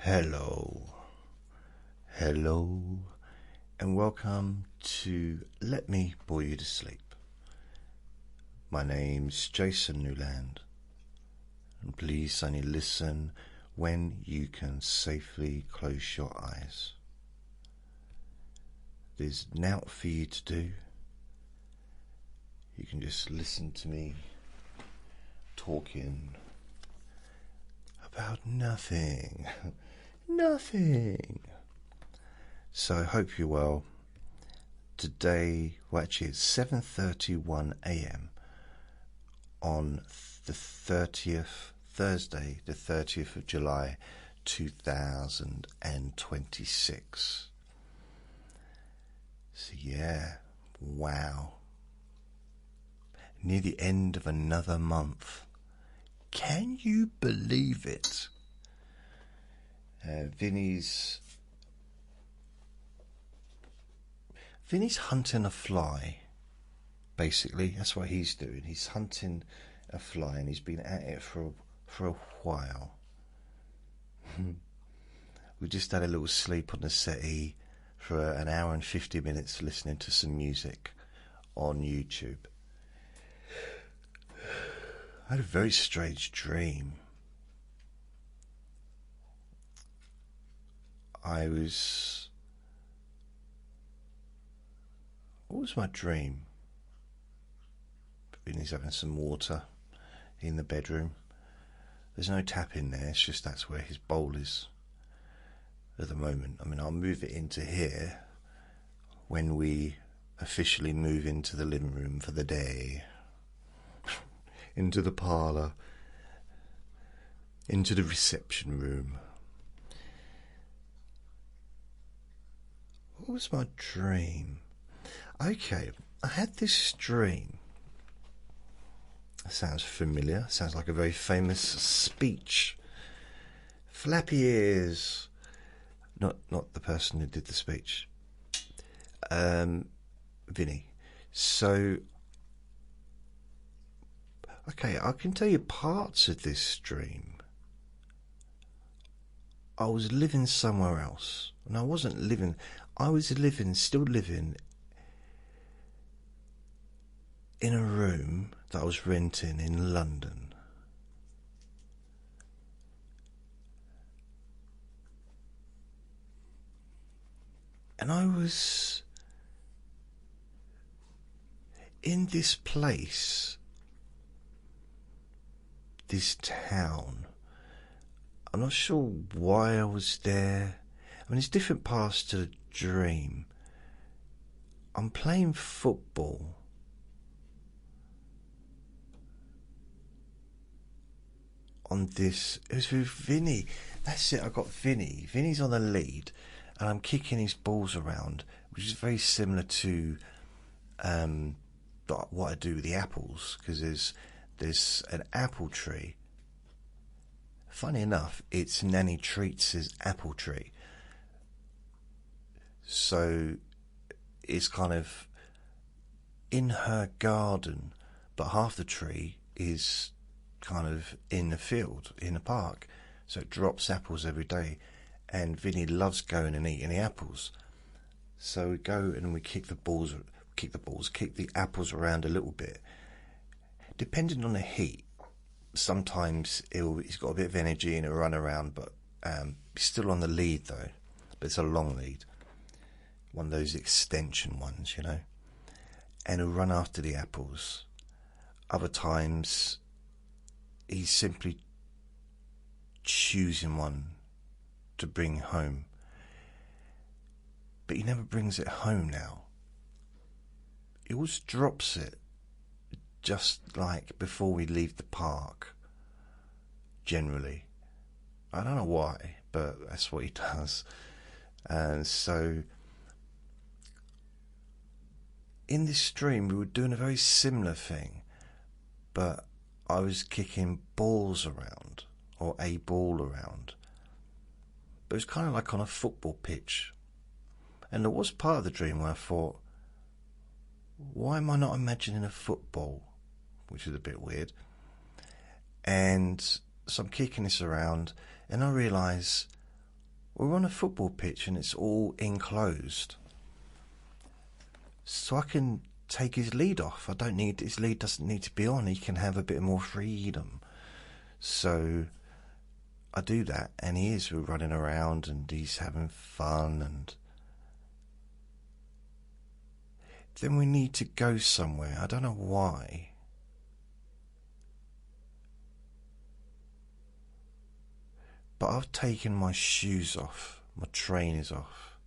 Hello, and welcome to Let Me Bore You to Sleep. My name's Jason Newland, and please only listen when you can safely close your eyes. There's naught for you to do. You can just listen to me talking about nothing. So I hope you're well. Today, well actually it's 7:31 a.m. on the 30th, Thursday, the 30th of July 2026. So yeah, wow. Near the end of another month. Can you believe it? Vinny's hunting a fly. Basically, that's what he's doing. He's hunting a fly, and he's been at it for a while. We just had a little sleep on the settee for an hour and 50 minutes, listening to some music on YouTube. I had a very strange dream. What was my dream? Vinny's having some water in the bedroom. There's no tap in there, it's just that's where his bowl is at the moment. I mean, I'll move it into here when we officially move into the living room for the day. Into the parlour. Into the reception room. What was my dream? Okay, I had this dream. That sounds familiar. Sounds like a very famous speech. Flappy ears. Not the person who did the speech. Vinny. So, okay, I can tell you parts of this dream. I was living somewhere else. And I wasn't living... I was still living in a room that I was renting in London. And I was in this place, this town. I'm not sure why I was there. I mean, there's different parts to the dream. I'm playing football. On this, it was with Vinny. That's it, I got Vinny. Vinny's on the lead, and I'm kicking his balls around, which is very similar to what I do with the apples, because there's an apple tree. Funny enough, it's Nanny Treats' apple tree. So it's kind of in her garden, but half the tree is kind of in the field, in the park. So it drops apples every day, and Vinny loves going and eating the apples. So we go and we kick the apples around a little bit. Depending on the heat, sometimes he's got a bit of energy and he'll run around, but he's still on the lead though. But it's a long lead. One of those extension ones, you know. And he'll run after the apples. Other times, he's simply choosing one to bring home. But he never brings it home now. He always drops it just like before we leave the park. Generally. I don't know why, but that's what he does. And so in this dream we were doing a very similar thing, but I was kicking balls around, or a ball around. But it was kind of like on a football pitch. And there was part of the dream where I thought, why am I not imagining a football? Which is a bit weird. And so I'm kicking this around, and I realise we're on a football pitch and it's all enclosed. So I can take his lead off. His lead doesn't need to be on. He can have a bit more freedom. So I do that, and he is running around and he's having fun. And then we need to go somewhere. I don't know why. But I've taken my shoes off, my trainers off.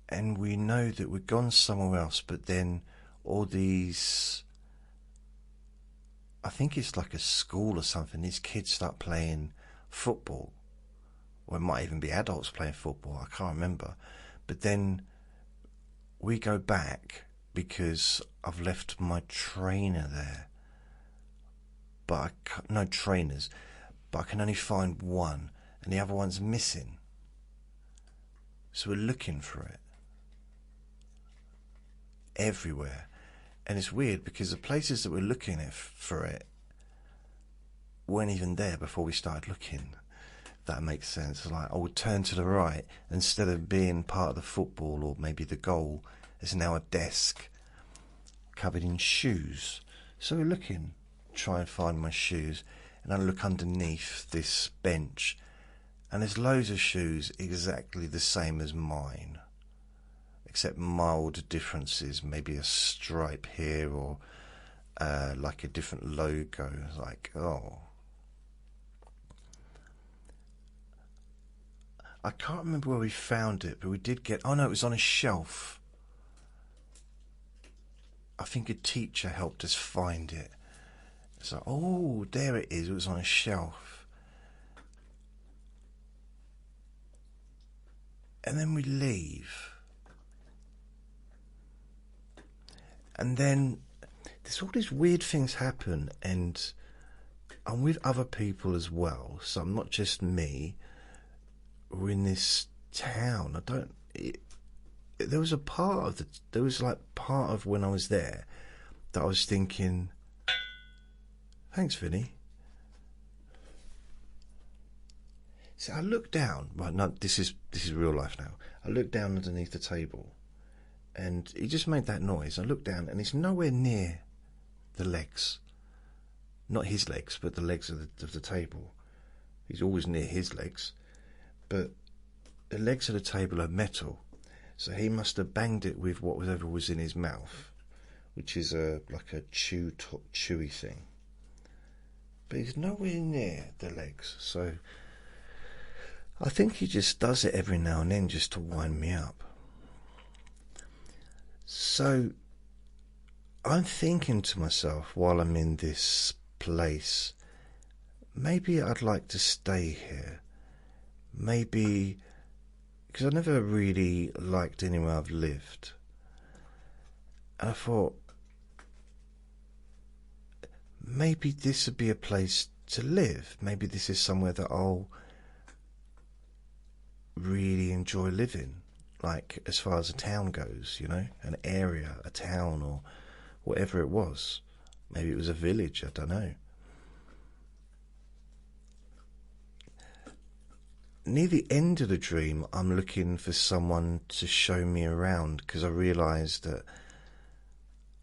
And we know that we've gone somewhere else, but then all these, I think it's like a school or something, these kids start playing football. Or it might even be adults playing football, I can't remember. But then we go back because I've left my trainer there. But no trainers, but I can only find one, and the other one's missing. So we're looking for it everywhere. And it's weird because the places that we're looking at for it weren't even there before we started looking. That makes sense. Like, I would turn to the right, instead of being part of the football or maybe the goal, there's now a desk covered in shoes. So we're looking, try and find my shoes, and I look underneath this bench, and there's loads of shoes exactly the same as mine, except mild differences, maybe a stripe here or like a different logo. Like, oh, I can't remember where we found it, but we did get, oh no, it was on a shelf. I think a teacher helped us find it. So, oh, there it is, it was on a shelf. And then we leave. And then there's all these weird things happen, and I'm with other people as well, so I'm not just me. We're in this town. There was part of when I was there that I was thinking, thanks, Vinny. So I looked down. Right, no, this is real life now. I looked down underneath the table, and he just made that noise. I looked down, and it's nowhere near the legs. Not his legs, but the legs of the table. He's always near his legs. But the legs of the table are metal, so he must have banged it with whatever was in his mouth, which is like a chewy thing. But he's nowhere near the legs, so I think he just does it every now and then just to wind me up. So I'm thinking to myself while I'm in this place, maybe I'd like to stay here. Maybe, because I never really liked anywhere I've lived. And I thought, maybe this would be a place to live. Maybe this is somewhere that I'll really enjoy living. Like, as far as a town goes, you know, an area, a town, or whatever it was. Maybe it was a village, I don't know. Near the end of the dream, I'm looking for someone to show me around, because I realised that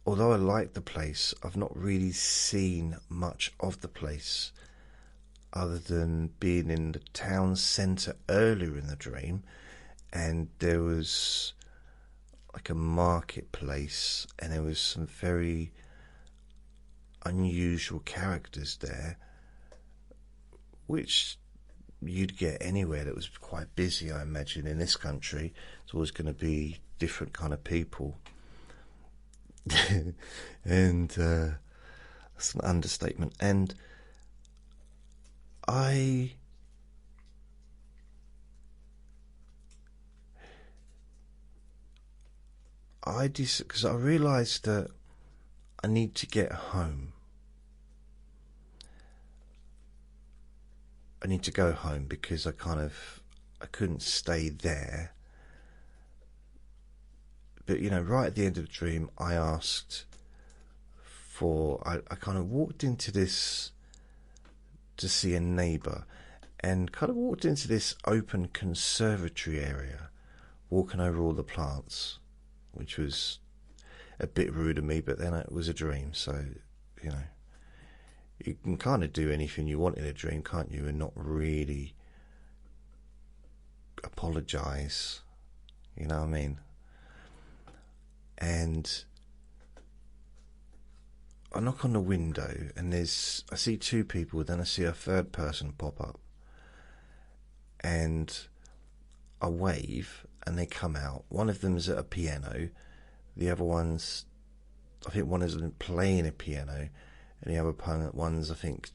although I like the place, I've not really seen much of the place other than being in the town centre earlier in the dream, and there was like a marketplace, and there was some very unusual characters there, which you'd get anywhere that was quite busy, I imagine. In this country, it's always going to be different kind of people. And that's an understatement. And I because I realised that I need to get home. I need to go home because I couldn't stay there. But, you know, right at the end of the dream, I asked thought I kind of walked into this to see a neighbour, and kind of walked into this open conservatory area, walking over all the plants, which was a bit rude of me, but then it was a dream, so, you know, you can kind of do anything you want in a dream, can't you, and not really apologise, you know what I mean? And I knock on the window, and I see two people, then I see a third person pop up, and I wave, and they come out. One of them's at a piano, the other one's, I think one is playing a piano, and the other one's, I think,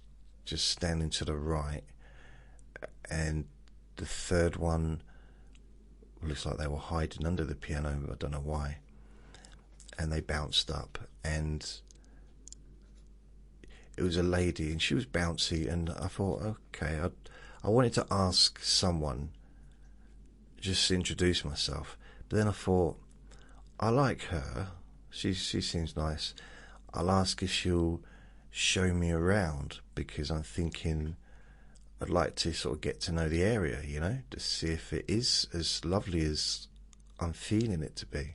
just standing to the right, and the third one looks like they were hiding under the piano, I don't know why, and they bounced up, and it was a lady, and she was bouncy, and I thought, okay, I wanted to ask someone, just to introduce myself, but then I thought, I like her, she seems nice, I'll ask if she'll show me around, because I'm thinking I'd like to sort of get to know the area, you know, to see if it is as lovely as I'm feeling it to be.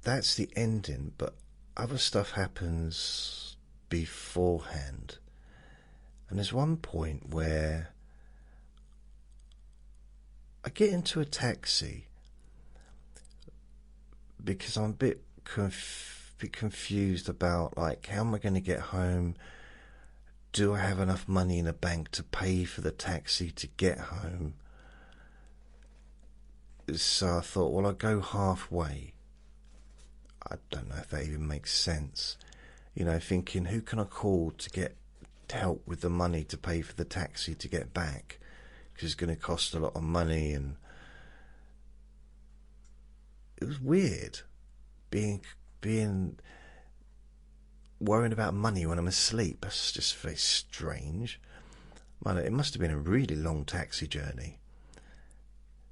That's the ending, but other stuff happens beforehand. And there's one point where I get into a taxi because I'm a bit confused about, like, how am I going to get home? Do I have enough money in the bank to pay for the taxi to get home? So I thought, well, I'll go halfway. I don't know if that even makes sense. You know, thinking, who can I call to get help with the money to pay for the taxi to get back? Because it's going to cost a lot of money, and it was weird being worrying about money when I'm asleep. That's just very strange. Man, it must have been a really long taxi journey.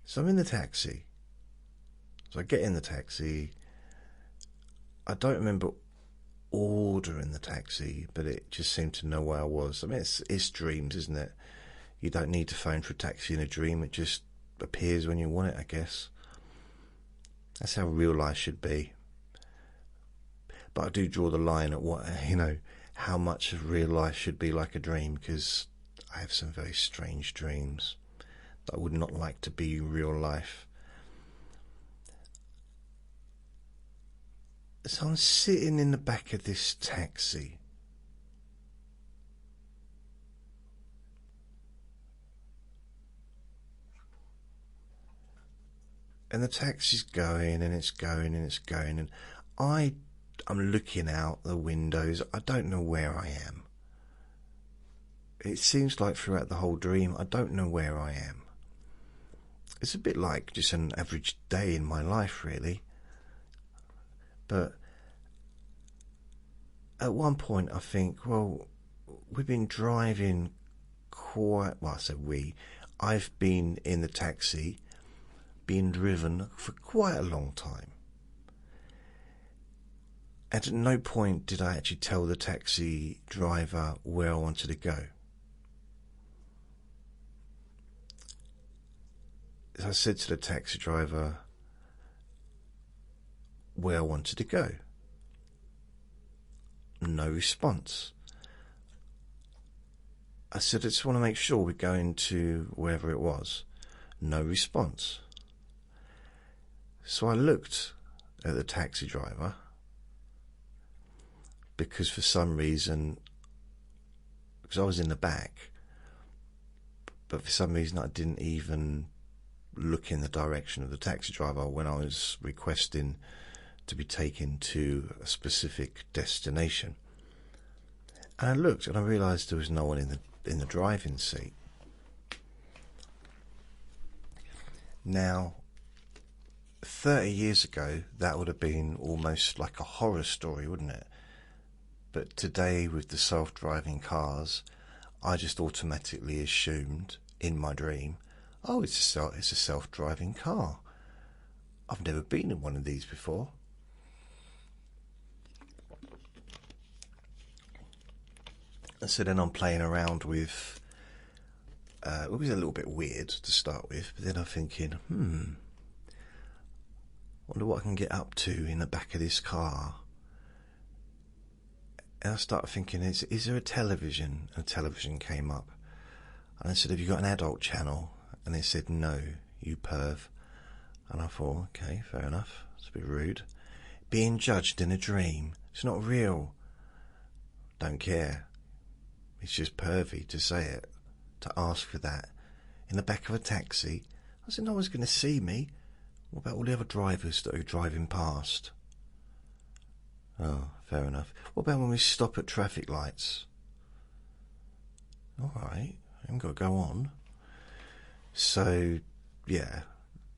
So I'm in the taxi. So I get in the taxi. I don't remember ordering the taxi, but it just seemed to know where I was. I mean, it's dreams, isn't it? You don't need to phone for a taxi in a dream. It just appears when you want it, I guess. That's how real life should be. But I do draw the line at what, you know, how much of real life should be like a dream, because I have some very strange dreams that I would not like to be real life. So I'm sitting in the back of this taxi, and the taxi's going, and it's going, and it's going, and I'm looking out the windows. I don't know where I am. It seems like throughout the whole dream, I don't know where I am. It's a bit like just an average day in my life, really. But at one point I think, well, we've been driving quite, well, I say we, I've been in the taxi, being driven for quite a long time. And at no point did I actually tell the taxi driver where I wanted to go. I said to the taxi driver where I wanted to go. No response. I said, I just want to make sure we're going to wherever it was. No response. So I looked at the taxi driver, because for some reason, because I was in the back, but for some reason I didn't even look in the direction of the taxi driver when I was requesting to be taken to a specific destination. And I looked, and I realised there was no one in the driving seat. Now, 30 years ago, that would have been almost like a horror story, wouldn't it? But today, with the self-driving cars, I just automatically assumed in my dream, oh, it's a self-driving car. I've never been in one of these before. And so then I'm playing around with, it was a little bit weird to start with, but then I'm thinking, wonder what I can get up to in the back of this car. And I started thinking, is there a television? And a television came up. And I said, have you got an adult channel? And they said, no, you perv. And I thought, okay, fair enough. It's a bit rude. Being judged in a dream. It's not real. Don't care. It's just pervy to say it, to ask for that. In the back of a taxi. I said, no one's going to see me. What about all the other drivers that are driving past? Oh, fair enough. What about when we stop at traffic lights? All right, I haven't got to go on. So, yeah,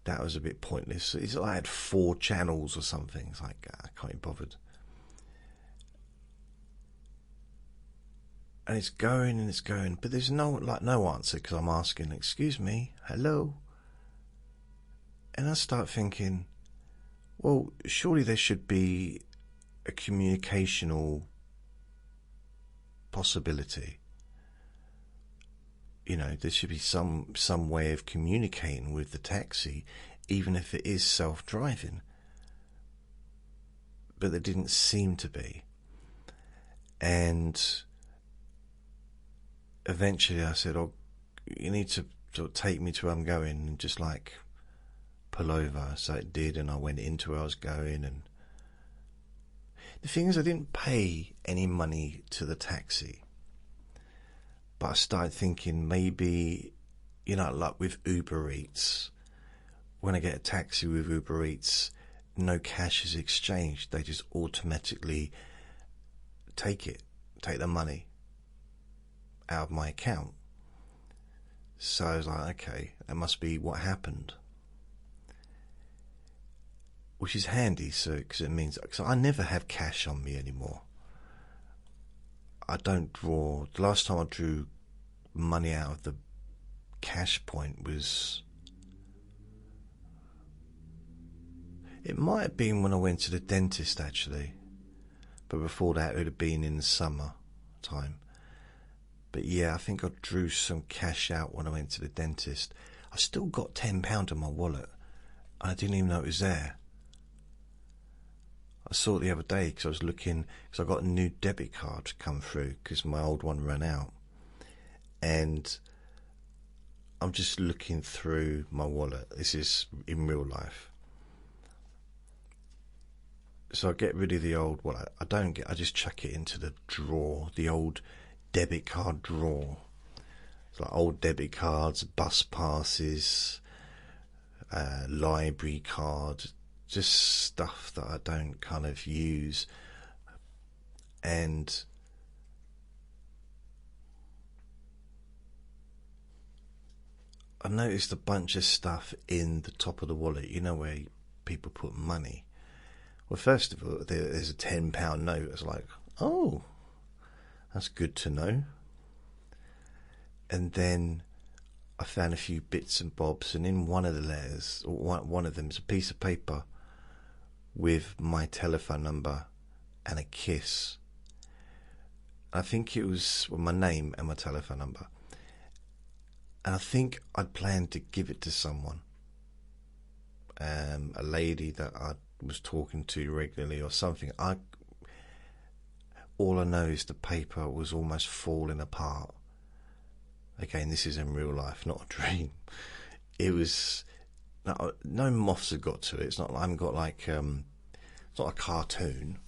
that was a bit pointless. It's like I had 4 channels or something. It's like, I can't be bothered. And it's going, but there's no answer because I'm asking, excuse me, hello? And I start thinking, well, surely there should be a communicational possibility. You know, there should be some way of communicating with the taxi, even if it is self-driving. But there didn't seem to be. And eventually I said, oh, you need to sort of take me to where I'm going, and just like pull over. So it did, and I went into where I was going. And the thing is, I didn't pay any money to the taxi. But I started thinking maybe, you know, like with Uber Eats, when I get a taxi with Uber Eats, no cash is exchanged. They just automatically take the money out of my account. So I was like, okay, that must be what happened. Which is handy, so because it means, cause I never have cash on me anymore. I don't draw. The last time I drew money out of the cash point was, it might have been when I went to the dentist actually, but before that it would have been in the summer time. But yeah, I think I drew some cash out when I went to the dentist. I still got £10 in my wallet, and I didn't even know it was there. I saw it the other day because I was looking, because I got a new debit card come through because my old one ran out. And I'm just looking through my wallet. This is in real life. So I get rid of the old wallet. I just chuck it into the drawer, the old debit card drawer. It's like old debit cards, bus passes, library cards, just stuff that I don't kind of use. And I noticed a bunch of stuff in the top of the wallet, you know, where people put money. Well, first of all, there's a £10 note. It's like, oh, that's good to know. And then I found a few bits and bobs, and in one of the letters, or one of them, is a piece of paper with my telephone number and a kiss. I think it was my name and my telephone number. And I think I'd planned to give it to someone, a lady that I was talking to regularly or something. All I know is the paper was almost falling apart. Again, this is in real life, not a dream. It was, no moths have got to it. It's not, I haven't got like, it's not a cartoon.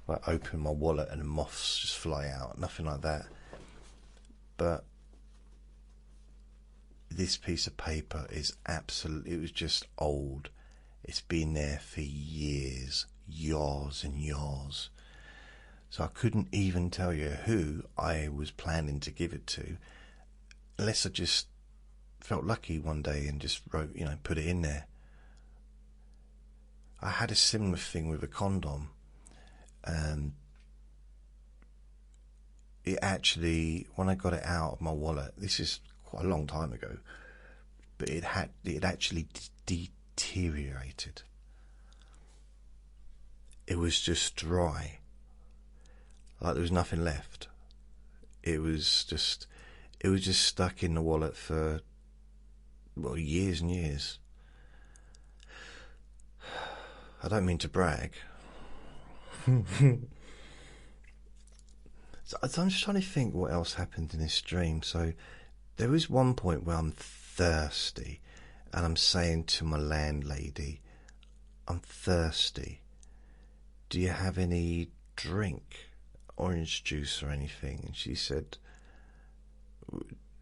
I open my wallet and the moths just fly out. Nothing like that. But this piece of paper is absolutely, it was just old. It's been there for years and years. So I couldn't even tell you who I was planning to give it to, unless I just felt lucky one day and just wrote, put it in there. I had a similar thing with a condom. It actually, when I got it out of my wallet, this is quite a long time ago, but it actually deteriorated. It was just dry, like there was nothing left. It was just stuck in the wallet for, well, years and years. I don't mean to brag. So I'm just trying to think what else happened in this dream. So there was one point where I'm thirsty, and I'm saying to my landlady, I'm thirsty. Do you have any drink, orange juice or anything? And she said,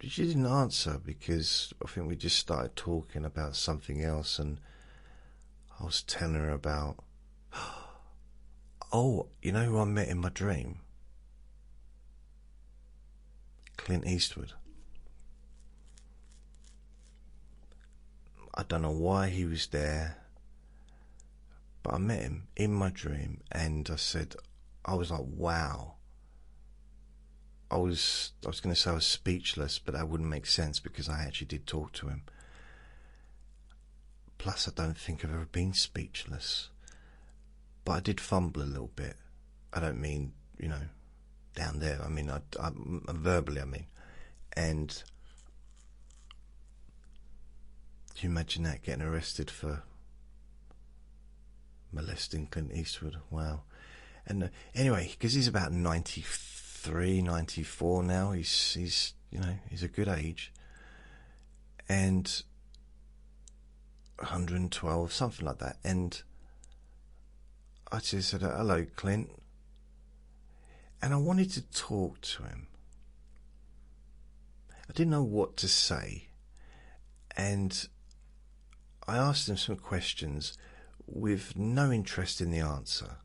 she didn't answer because I think we just started talking about something else, and I was telling her about, oh, you know who I met in my dream? Clint Eastwood. I don't know why he was there, but I met him in my dream, and I was like, wow. I was going to say I was speechless, but that wouldn't make sense because I actually did talk to him. Plus, I don't think I've ever been speechless, but I did fumble a little bit. I don't mean, down there. I mean, I verbally, I mean. And do you imagine that, getting arrested for molesting Clint Eastwood? Wow. And anyway, because he's about 93, 94 now, he's a good age, and 112, something like that. And I just said, hello, Clint. And I wanted to talk to him. I didn't know what to say. And I asked him some questions with no interest in the answer.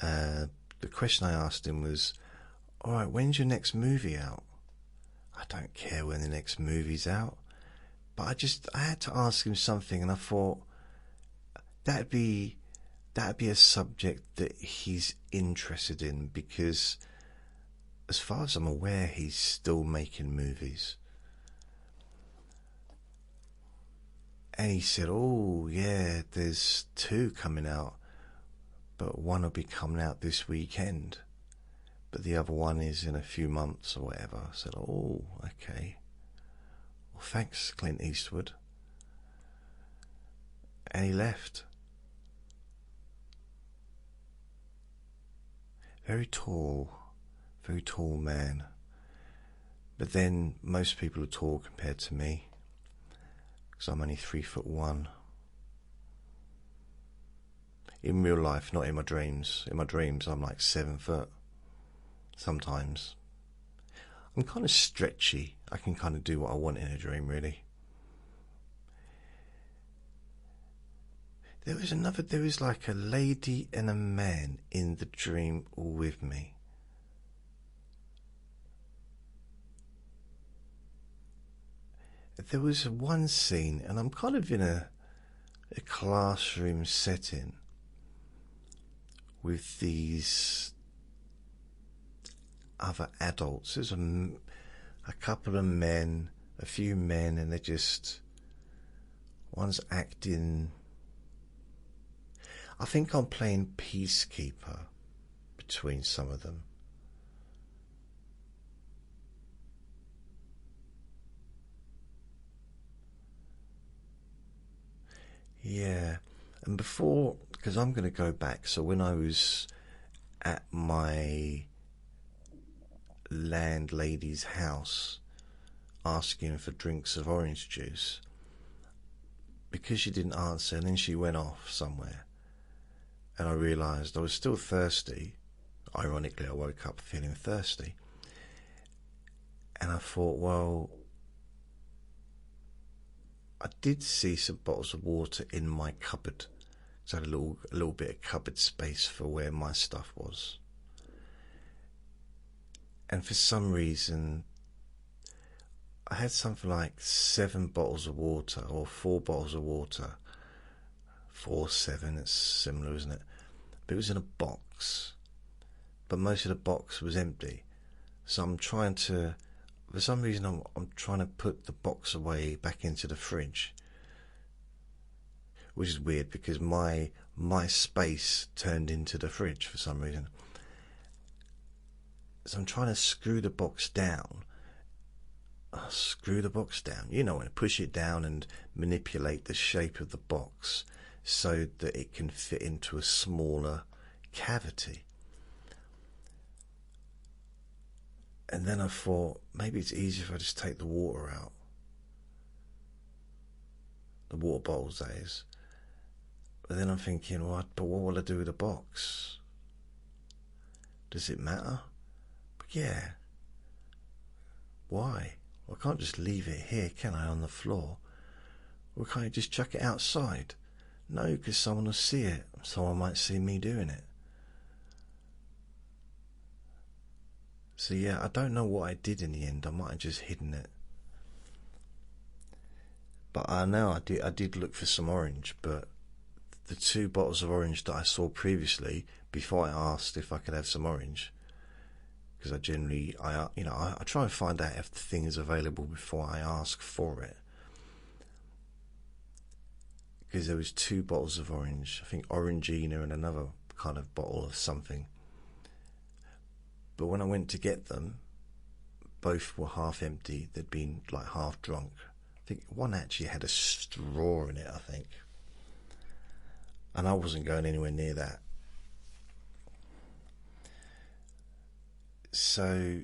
The question I asked him was, all right, when's your next movie out? I don't care when the next movie's out. But I had to ask him something, and I thought that'd be a subject that he's interested in, because as far as I'm aware, he's still making movies. And he said, oh yeah, there's 2 coming out, but one will be coming out this weekend, but the other one is in a few months or whatever. I said, oh, okay. Well, thanks, Clint Eastwood. And he left. Very tall man. But then most people are tall compared to me, because I'm only 3'1". In real life, not in my dreams. In my dreams, I'm like 7 foot. Sometimes. I'm kind of stretchy. I can kind of do what I want in a dream, really. There was like a lady and a man in the dream all with me. There was one scene, and I'm kind of in a classroom setting with these other adults. There's a couple of men, a few men, and they're just, one's acting, I think I'm playing peacekeeper between some of them. Yeah, and before, because I'm going to go back, so when I was at my landlady's house asking for drinks of orange juice, because she didn't answer, and then she went off somewhere, and I realised I was still thirsty. Ironically, I woke up feeling thirsty, and I thought, well, I did see some bottles of water in my cupboard, so I had a little bit of cupboard space for where my stuff was. And for some reason, I had something like 7 bottles of water, or 4 bottles of water. 4, 7, it's similar, isn't it? But it was in a box. But most of the box was empty. So I'm trying to, for some reason, I'm trying to put the box away back into the fridge. Which is weird, because my space turned into the fridge for some reason. So I'm trying to screw the box down. You know, and push it down and manipulate the shape of the box so that it can fit into a smaller cavity. And then I thought, maybe it's easier if I just take the water out. The water bottles, that is. But then I'm thinking, but what will I do with the box? Does it matter? But yeah. Why? Well, I can't just leave it here, can I, on the floor? Or can't I just chuck it outside? No, because someone will see it. Someone might see me doing it. So yeah, I don't know what I did in the end. I might have just hidden it. But I know I did look for some orange, but the 2 bottles of orange that I saw previously, before I asked if I could have some orange, because I generally, I try and find out if the thing is available before I ask for it. Because there was 2 bottles of orange, I think Orangina and another kind of bottle of something. But when I went to get them, both were half empty. They'd been like half drunk. I think one actually had a straw in it, I think. And I wasn't going anywhere near that. So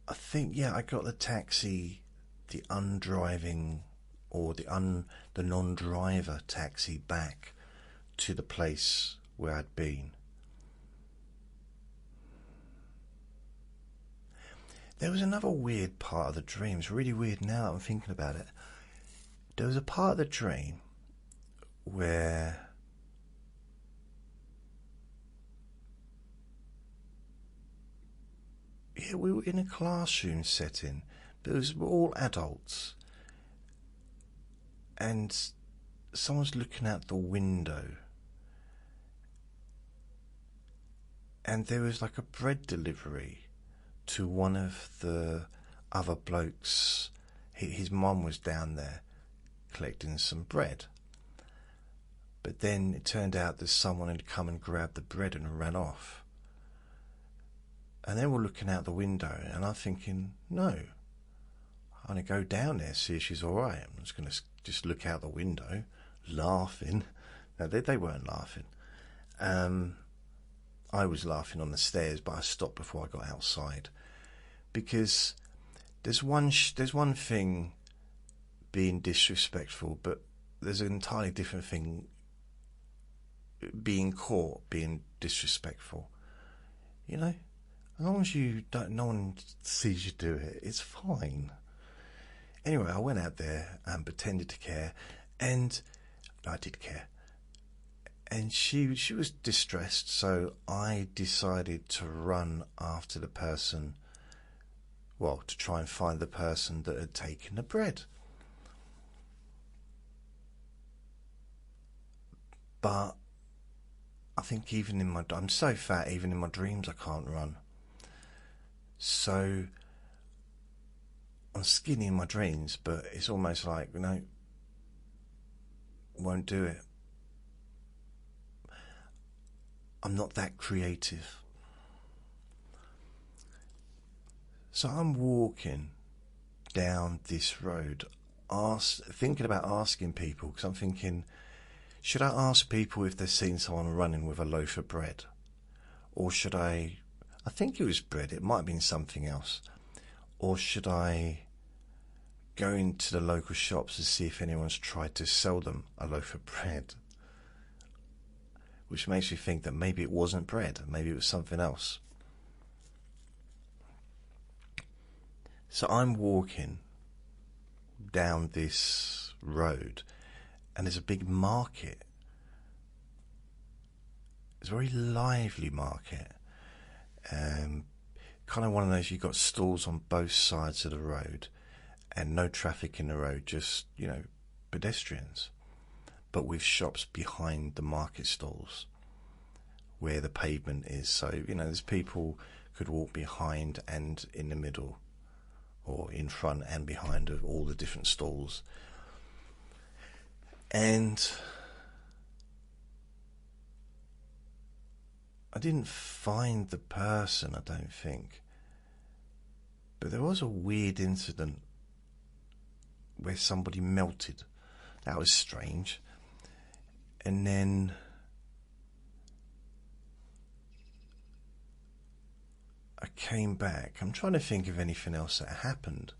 I think, yeah, I got the taxi, the undriving, or the non-driver taxi back to the place where I'd been. There was another weird part of the dream. It's really weird now that I'm thinking about it. There was a part of the dream where we were in a classroom setting, but it was all adults, and someone's looking out the window, and there was like a bread delivery to one of the other blokes. His mum was down there collecting some bread, but then it turned out that someone had come and grabbed the bread and ran off. And then we're looking out the window, and I'm thinking, no, I'm going to go down there, see if she's all right. I'm just going to just look out the window, laughing. No, they weren't laughing. I was laughing on the stairs, but I stopped before I got outside, because there's one thing being disrespectful, but there's an entirely different thing being caught being disrespectful. You know, as long as you don't, no one sees you do it, it's fine. Anyway, I went out there and pretended to care, and I did care. And she was distressed, so I decided to run after the person, well, to try and find the person that had taken the bread. But I think I'm so fat, even in my dreams I can't run. So I'm skinny in my dreams, but it's almost like, no, won't do it. I'm not that creative. So I'm walking down this road, thinking about asking people, because I'm thinking, should I ask people if they've seen someone running with a loaf of bread? Or should I think it was bread, it might have been something else. Or should I go into the local shops to see if anyone's tried to sell them a loaf of bread? Which makes me think that maybe it wasn't bread, maybe it was something else. So I'm walking down this road, and there's a big market. It's a very lively market. Kind of one of those, you've got stalls on both sides of the road and no traffic in the road, just, pedestrians. But with shops behind the market stalls where the pavement is. So, there's people could walk behind and in the middle, or in front and behind of all the different stalls. And I didn't find the person, I don't think. But there was a weird incident where somebody melted. That was strange. And then I came back. I'm trying to think of anything else that happened.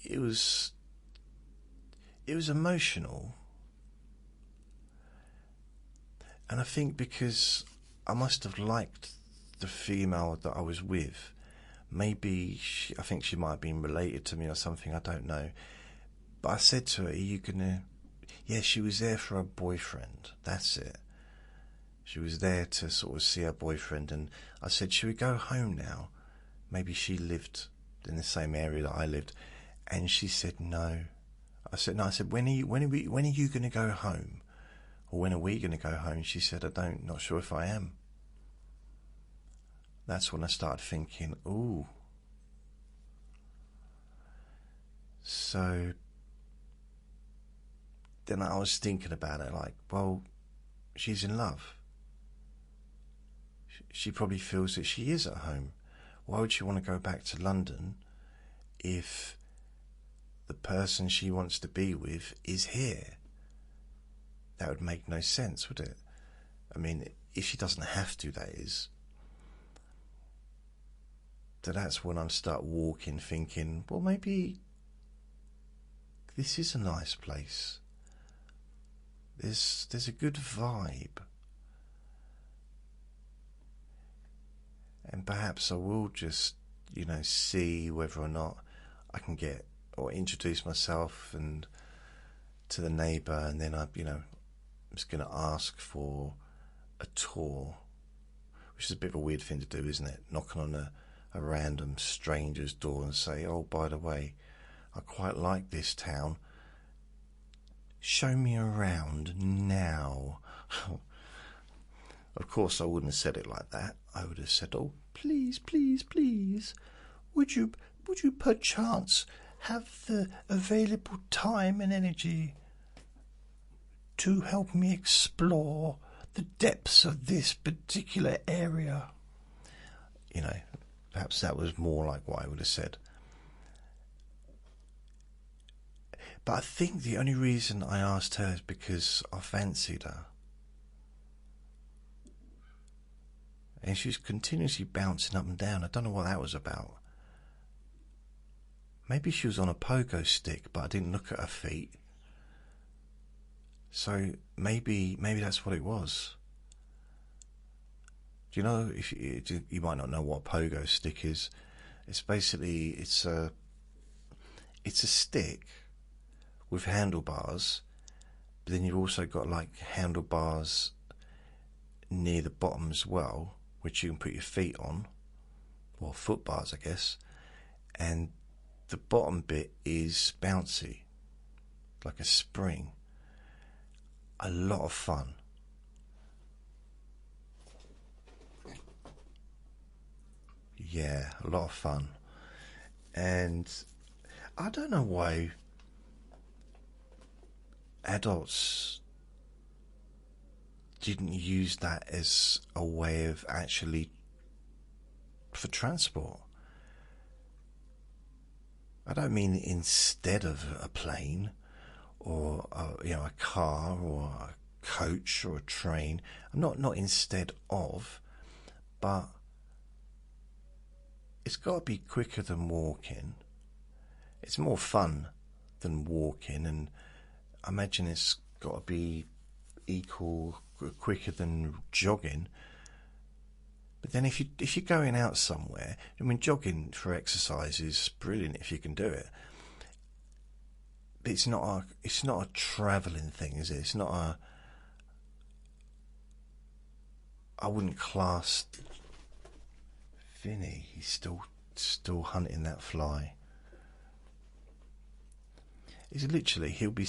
It was emotional. And I think because I must have liked the female that I was with. Maybe I think she might have been related to me or something, I don't know. But I said to her, are you going to... Yeah, she was there for her boyfriend, that's it. She was there to sort of see her boyfriend, and I said, should we go home now? Maybe she lived in the same area that I lived. And she said, no. I said, no. I said, when are you going to go home? Or when are we going to go home? She said, not sure if I am. That's when I started thinking, ooh. So then I was thinking about it, like, well, she's in love. She probably feels that she is at home. Why would she want to go back to London if the person she wants to be with is here? That would make no sense, would it? I mean, if she doesn't have to, that is. So that's when I start walking, thinking, well, maybe this is a nice place. There's a good vibe. And perhaps I will just, see whether or not I can get or introduce myself and to the neighbour, and then I'm just going to ask for a tour, which is a bit of a weird thing to do, isn't it? Knocking on a random stranger's door and say, oh, by the way, I quite like this town. Show me around now. Of course, I wouldn't have said it like that. I would have said, oh, please, please, please, would you perchance have the available time and energy to help me explore the depths of this particular area? Perhaps that was more like what I would have said. But I think the only reason I asked her is because I fancied her. And she was continuously bouncing up and down. I don't know what that was about. Maybe she was on a pogo stick, but I didn't look at her feet. So maybe that's what it was. Do you know, if you might not know what a pogo stick is? It's basically it's a stick with handlebars, but then you've also got like handlebars near the bottom as well, which you can put your feet on, or foot bars, I guess, and the bottom bit is bouncy, like a spring. A lot of fun. Yeah, a lot of fun. And I don't know why adults didn't use that as a way of actually for transport. I don't mean instead of a plane or a car or a coach or a train. I'm not instead of, but it's got to be quicker than walking. It's more fun than walking, and I imagine it's got to be quicker than jogging. But then if you're going out somewhere, I mean, jogging for exercise is brilliant if you can do it. But it's not a travelling thing, is it? It's not a. I wouldn't class Vinny. He's still hunting that fly. He's literally he'll be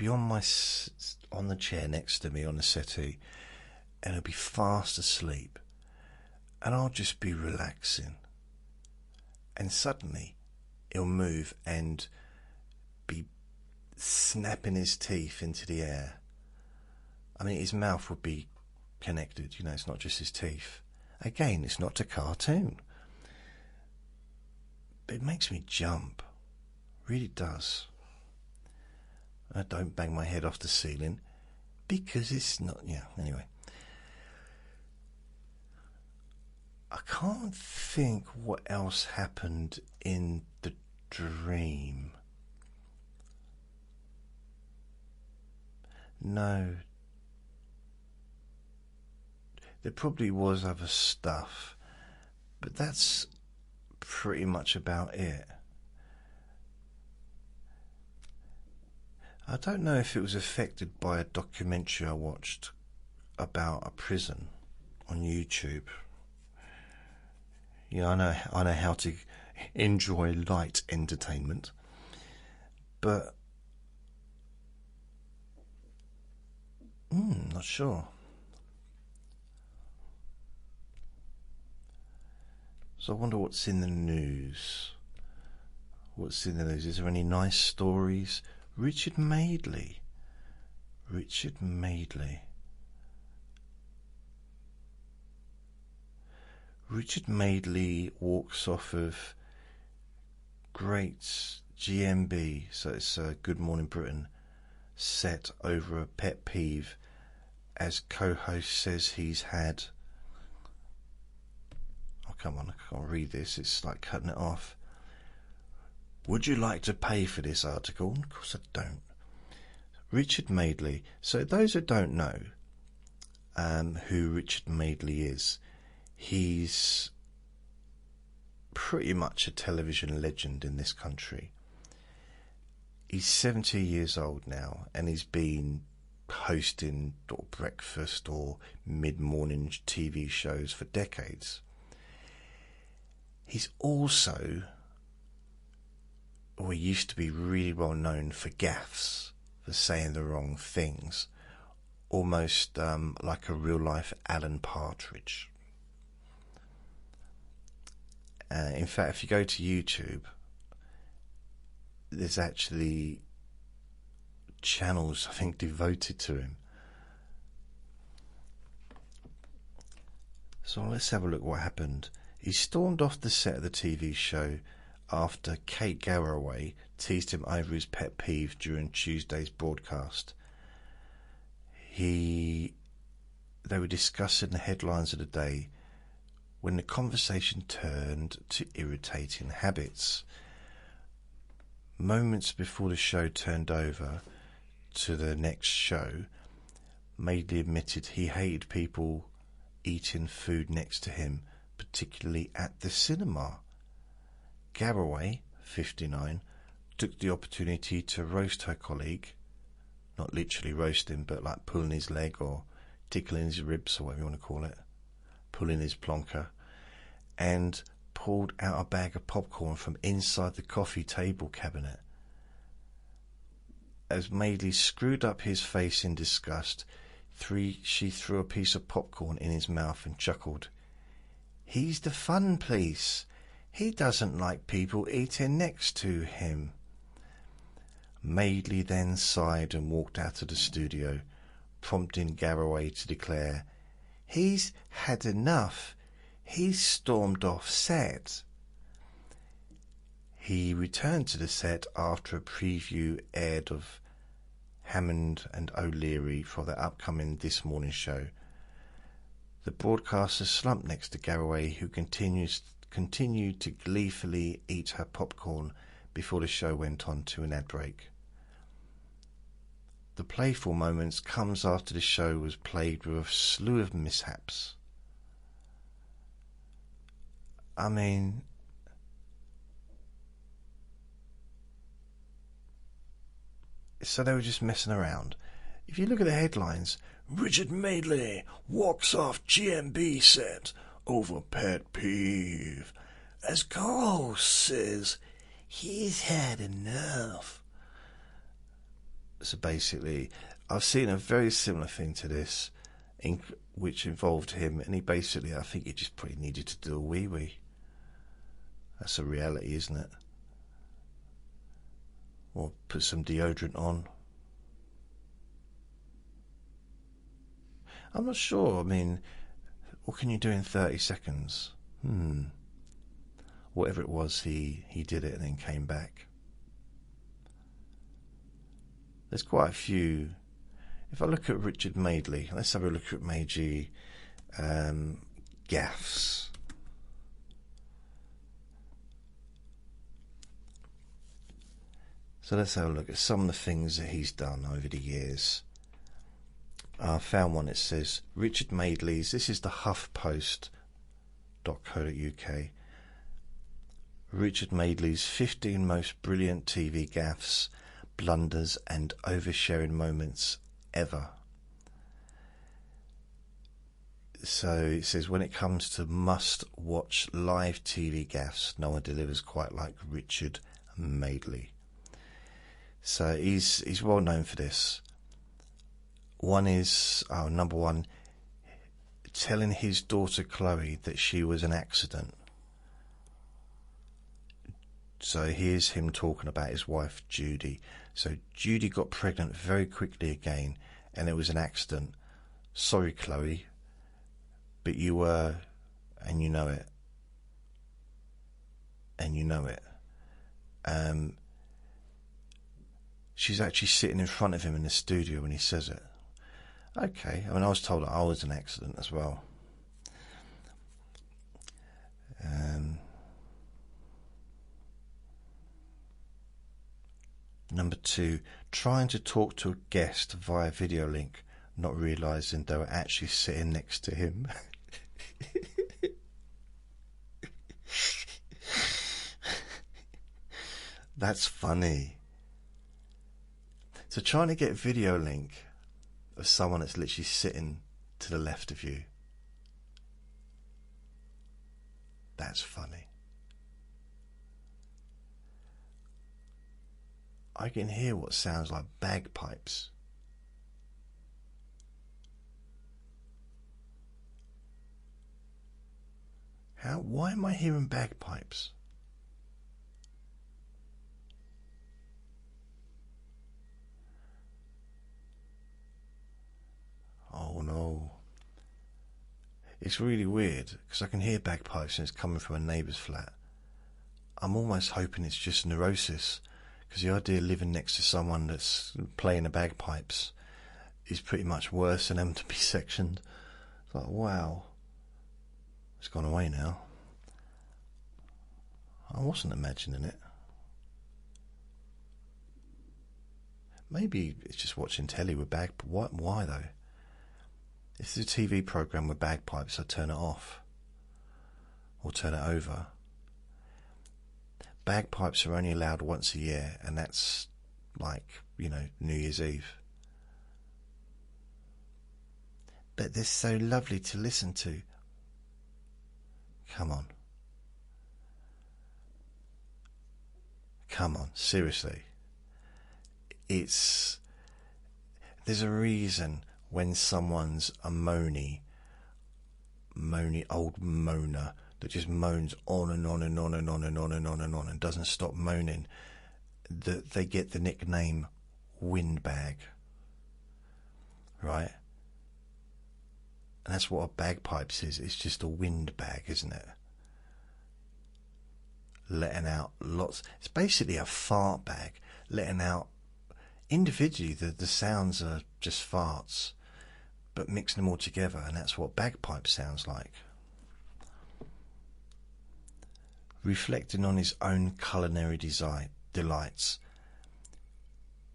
on the chair next to me on the settee, and he'll be fast asleep, and I'll just be relaxing, and suddenly he'll move and be snapping his teeth into the air. I mean, his mouth would be connected. You know, it's not just his teeth. Again, it's not a cartoon. But it makes me jump. Really does. I don't bang my head off the ceiling because it's not... Yeah, anyway. I can't think what else happened in the dream. No. There probably was other stuff, but that's pretty much about it. I don't know if it was affected by a documentary I watched about a prison on YouTube. Yeah, I know how to enjoy light entertainment, but not sure. So I wonder what's in the news. What's in the news? Is there any nice stories? Richard Madeley. Richard Madeley. Richard Madeley walks off of great GMB, so it's Good Morning Britain, set over a pet peeve, as co-host says he's had... Oh, come on, I can't read this, it's like cutting it off. Would you like to pay for this article? Of course I don't. Richard Madeley. So those who don't know who Richard Madeley is, he's pretty much a television legend in this country. He's 70 years old now, and he's been hosting breakfast or mid-morning TV shows for decades. He's also... he used to be really well known for gaffes, for saying the wrong things, almost like a real-life Alan Partridge. In fact, if you go to YouTube, there's actually channels, I think, devoted to him. So let's have a look what happened. He stormed off the set of the TV show after Kate Garraway teased him over his pet peeve during Tuesday's broadcast. They were discussing the headlines of the day when the conversation turned to irritating habits. Moments before the show turned over to the next show, Madeley admitted he hated people eating food next to him, particularly at the cinema. Garraway, 59, took the opportunity to roast her colleague, not literally roast him, but like pulling his leg or tickling his ribs or whatever you want to call it, pulling his plonker, and pulled out a bag of popcorn from inside the coffee table cabinet. As Madeley screwed up his face in disgust, she threw a piece of popcorn in his mouth and chuckled. "He's the fun police. He doesn't like people eating next to him." Madeley then sighed and walked out of the studio, prompting Garraway to declare, "He's had enough. He's stormed off set." He returned to the set after a preview aired of Hammond and O'Leary for their upcoming This Morning show. The broadcaster slumped next to Garraway, who continued to gleefully eat her popcorn before the show went on to an ad break. The playful moments comes after the show was plagued with a slew of mishaps. I mean, so they were just messing around. If you look at the headlines, Richard Madeley walks off GMB set over pet peeve, as Carl says he's had enough. So basically, I've seen a very similar thing to this, which involved him, and I think he just probably needed to do a wee-wee. That's a reality, isn't it? Or put some deodorant on. I'm not sure. I mean, what can you do in 30 seconds? Whatever it was, he did it and then came back. There's quite a few. If I look at Richard Madeley, let's have a look at Meiji gaffes. So let's have a look at some of the things that he's done over the years. I found one that says Richard Madeley's. This is the HuffPost.co.uk. Richard Madeley's 15 most brilliant TV gaffes, blunders and oversharing moments ever. So it says, when it comes to must-watch live TV gaffes, no one delivers quite like Richard Madeley. So he's well known for this. One is, number one, telling his daughter Chloe that she was an accident. So here's him talking about his wife Judy. So Judy got pregnant very quickly again, and it was an accident. Sorry, Chloe, but you were, and you know it. And you know it. She's actually sitting in front of him in the studio when he says it. Okay, I mean, I was told that I was an accident as well. Number two, trying to talk to a guest via video link, not realising they were actually sitting next to him. That's funny. So trying to get a video link of someone that's literally sitting to the left of you. That's funny. I can hear what sounds like bagpipes. Why am I hearing bagpipes? Oh no. It's really weird because I can hear bagpipes and it's coming from a neighbour's flat. I'm almost hoping it's just neurosis, because the idea of living next to someone that's playing the bagpipes is pretty much worse than having to be sectioned. It's like, wow. It's gone away now. I wasn't imagining it. Maybe it's just watching telly with bagpipes. Why though? If it's a TV programme with bagpipes, I turn it off or turn it over. Bagpipes are only allowed once a year, and that's like, New Year's Eve. But they're so lovely to listen to. Come on. Come on, seriously. There's a reason when someone's a moany old moaner that just moans on and on and on and on and on and on and on and doesn't stop moaning, that they get the nickname windbag, right? And that's what a bagpipes is. It's just a windbag, isn't it? Letting out lots. It's basically a fart bag, letting out individually. The sounds are just farts, but mixing them all together, and that's what bagpipe sounds like. Reflecting on his own culinary delights.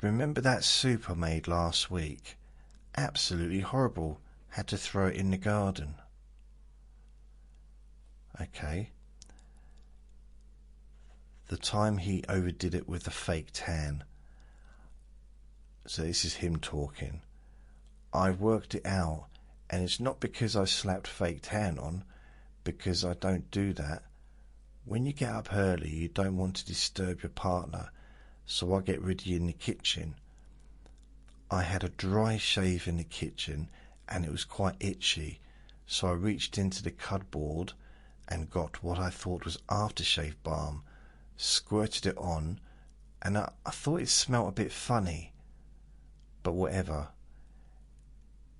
Remember that soup I made last week? Absolutely horrible. Had to throw it in the garden. Okay. The time he overdid it with the fake tan. So this is him talking. I've worked it out, and it's not because I slapped fake tan on, because I don't do that. When you get up early, you don't want to disturb your partner, so I get rid of you in the kitchen. I had a dry shave in the kitchen, and it was quite itchy, so I reached into the cupboard and got what I thought was aftershave balm, squirted it on, and I thought it smelt a bit funny, but whatever.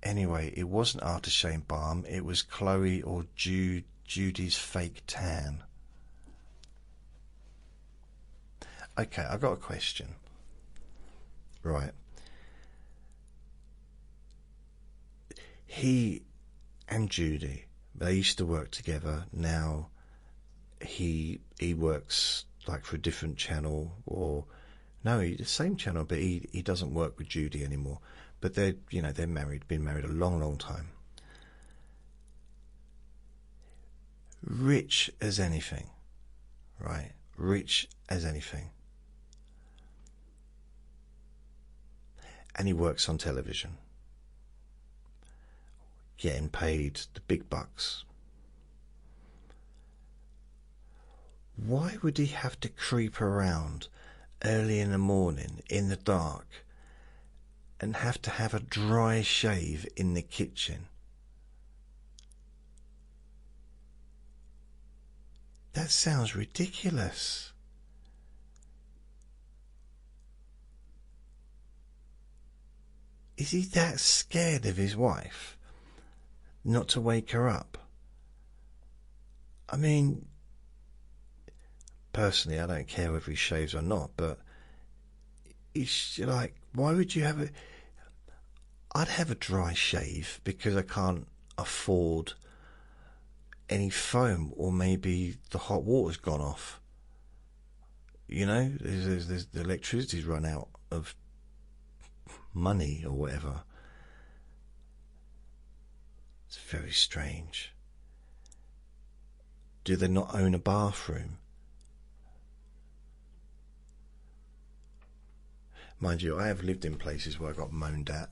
Anyway, it wasn't aftershave balm. It was Chloe or Judy's fake tan. Okay, I got a question. Right. He and Judy, they used to work together. Now he works like for a different channel, or no, the same channel, but he doesn't work with Judy anymore. But they're married, been married a long time. Rich as anything, right? Rich as anything. And he works on television, getting paid the big bucks. Why would he have to creep around early in the morning in the dark and have to have a dry shave in the kitchen? That sounds ridiculous. Is he that scared of his wife not to wake her up? I mean, personally, I don't care whether he shaves or not, but it's like, why would you have I'd have a dry shave because I can't afford any foam, or maybe the hot water's gone off. You know, there's the electricity's run out of money or whatever. It's very strange. Do they not own a bathroom? Mind you, I have lived in places where I got moaned at.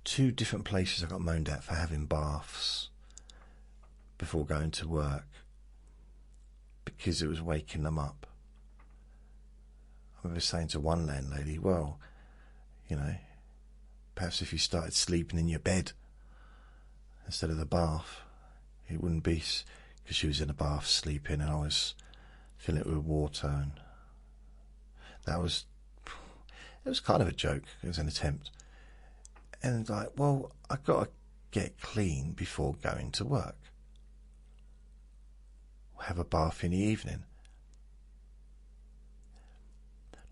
2 different places I got moaned at for having baths before going to work, because it was waking them up. I was saying to one landlady, well, you know, perhaps if you started sleeping in your bed instead of the bath, it wouldn't be, because she was in a bath sleeping and I was filling it with water, and it was kind of a joke. It was an attempt. And like, well, I got to get clean before going to work. Have a bath in the evening.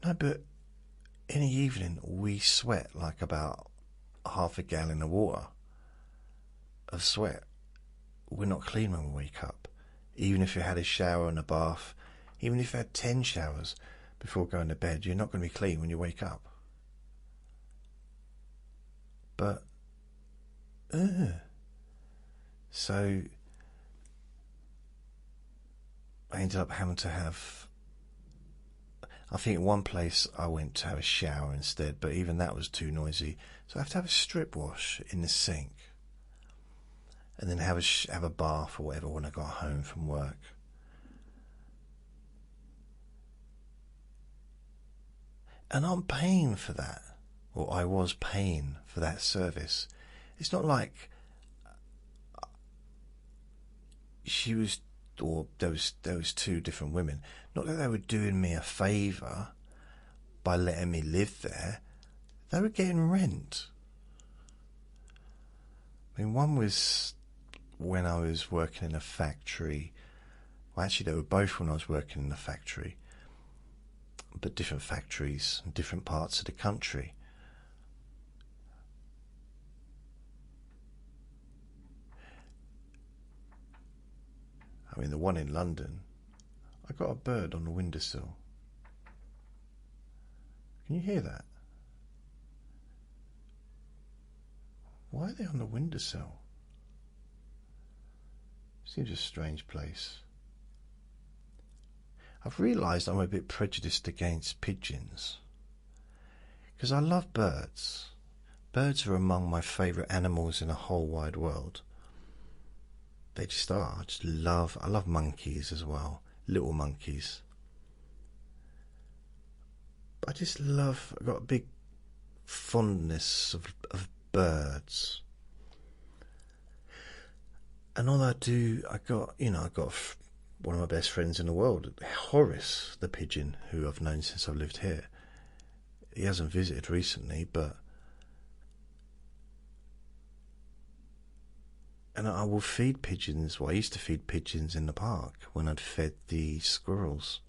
No, but in the evening we sweat like about half a gallon of water of sweat. We're not clean when we wake up. Even if you had a shower and a bath, even if you had 10 showers before going to bed, you're not going to be clean when you wake up. But so I ended up having to have, I think in one place I went to have a shower instead, but even that was too noisy. So I have to have a strip wash in the sink, and then have a bath or whatever when I got home from work. And I'm paying for that, or I was paying for that service. It's not like she was, or there was 2 different women. Not that they were doing me a favour by letting me live there. They were getting rent. I mean, one was when I was working in a factory. Well, actually, they were both when I was working in a factory, but different factories in different parts of the country. I mean, the one in London, I got a bird on the windowsill. Can you hear that? Why are they on the windowsill? Seems a strange place. I've realised I'm a bit prejudiced against pigeons, because I love birds. Birds are among my favourite animals in the whole wide world. They just are. I love monkeys as well, little monkeys. But I just love, I've got a big fondness of birds. And all I do, I got one of my best friends in the world, Horace the pigeon, who I've known since I've lived here. He hasn't visited recently, but And I will feed pigeons. Well, I used to feed pigeons in the park when I'd fed the squirrels.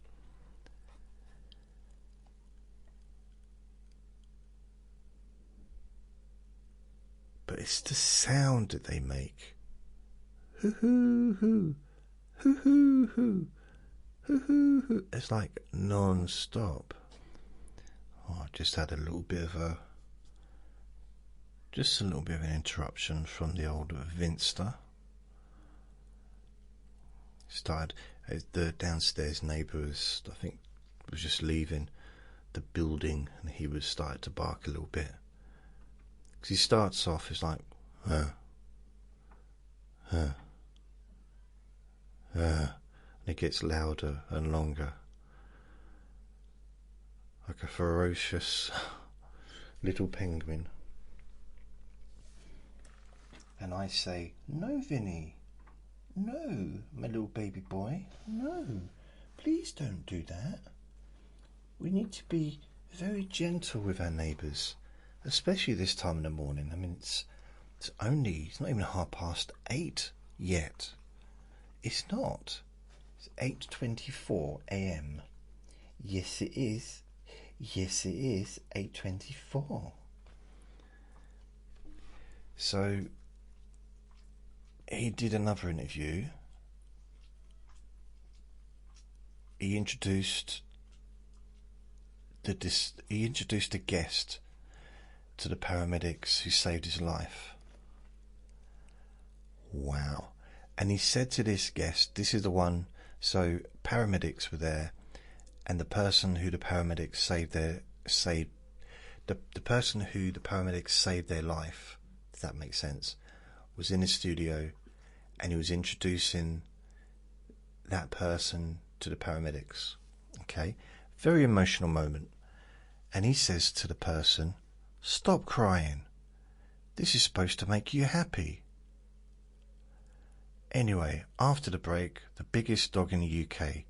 But it's the sound that they make. Hoo hoo hoo, hoo hoo hoo, hoo hoo hoo. It's like non-stop. Oh, I just had a little bit of an interruption from the old Vinster. The downstairs neighbour was just leaving the building, and he was started to bark a little bit. Because he starts off, it's like, and it gets louder and longer, like a ferocious little penguin. And I say, no, Vinny, no, my little baby boy, no, please don't do that. We need to be very gentle with our neighbours, especially this time in the morning. I mean, it's not even 8:30 yet. It's not. It's 8:24 a.m. Yes, it is. Yes, it is 8:24. So he did another interview. He introduced a guest to the paramedics who saved his life. Wow. And he said to this guest, this is the one, so paramedics were there, and the person who the paramedics saved their life, if that makes sense, was in the studio, and he was introducing that person to the paramedics. Okay? Very emotional moment. And he says to the person, stop crying. This is supposed to make you happy. Anyway, after the break, the biggest dog in the UK,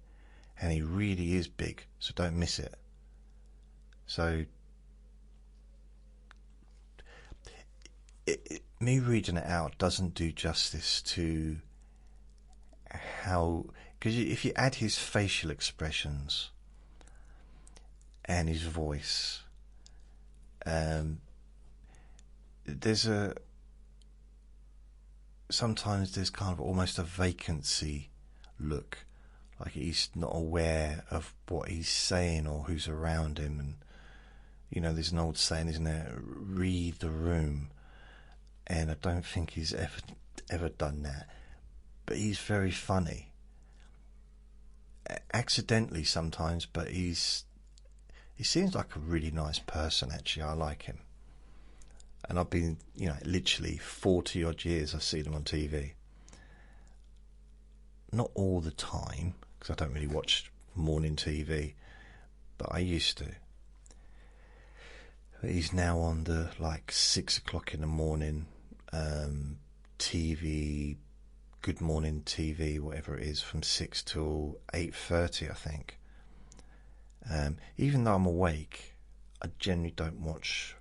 and he really is big, so don't miss it. So, me reading it out doesn't do justice to how, because if you add his facial expressions and his voice, sometimes there's kind of almost a vacancy look, like he's not aware of what he's saying or who's around him. And there's an old saying, isn't there, read the room, and I don't think he's ever done that. But he's very funny, accidentally sometimes, but he seems like a really nice person. Actually, I like him. And I've been, literally 40 odd years I've seen him on TV. Not all the time, because I don't really watch morning TV, but I used to. But he's now on the 6 o'clock in the morning TV, Good Morning TV, whatever it is, from 6 till 8:30, I think. Even though I'm awake, I generally don't watch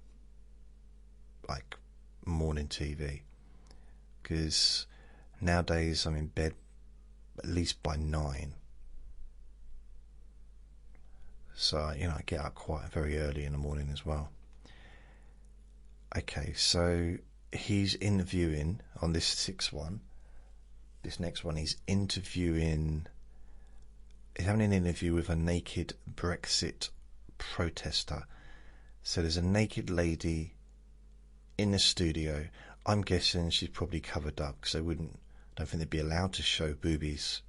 morning TV, because nowadays I'm in bed at least by 9. So I get up quite very early in the morning as well. Okay, so he's interviewing on this next one. He's having an interview with a naked Brexit protester. So there's a naked lady in the studio. I'm guessing she's probably covered up, because don't think they'd be allowed to show boobies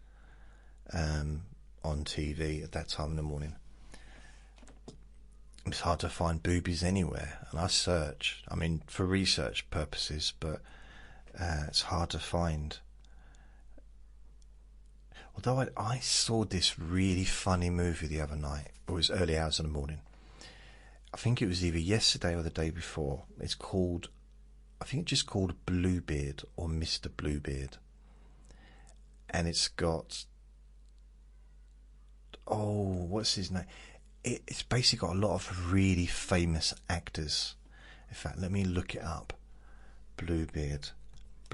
on TV at that time in the morning. It's hard to find boobies anywhere, and I search, for research purposes, but it's hard to find. Although I saw this really funny movie the other night. It was early hours in the morning. I think it was either yesterday or the day before. It's just called Bluebeard, or Mr. Bluebeard. And it's got, what's his name? It's basically got a lot of really famous actors. In fact, let me look it up. Bluebeard.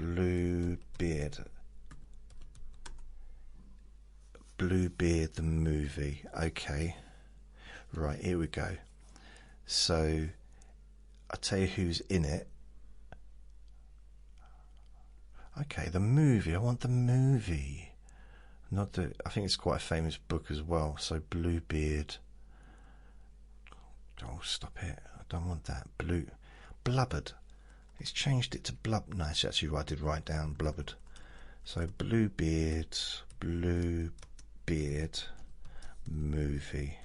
Bluebeard. Bluebeard the movie. Okay. Right, here we go. So, I'll tell you who's in it. Okay, the movie. I want the movie. Not the... I think it's quite a famous book as well. So, Bluebeard. Oh, stop it. I don't want that. Blubbered. It's changed it to blub. No, it's actually I did write down blubbered. So Bluebeard movie.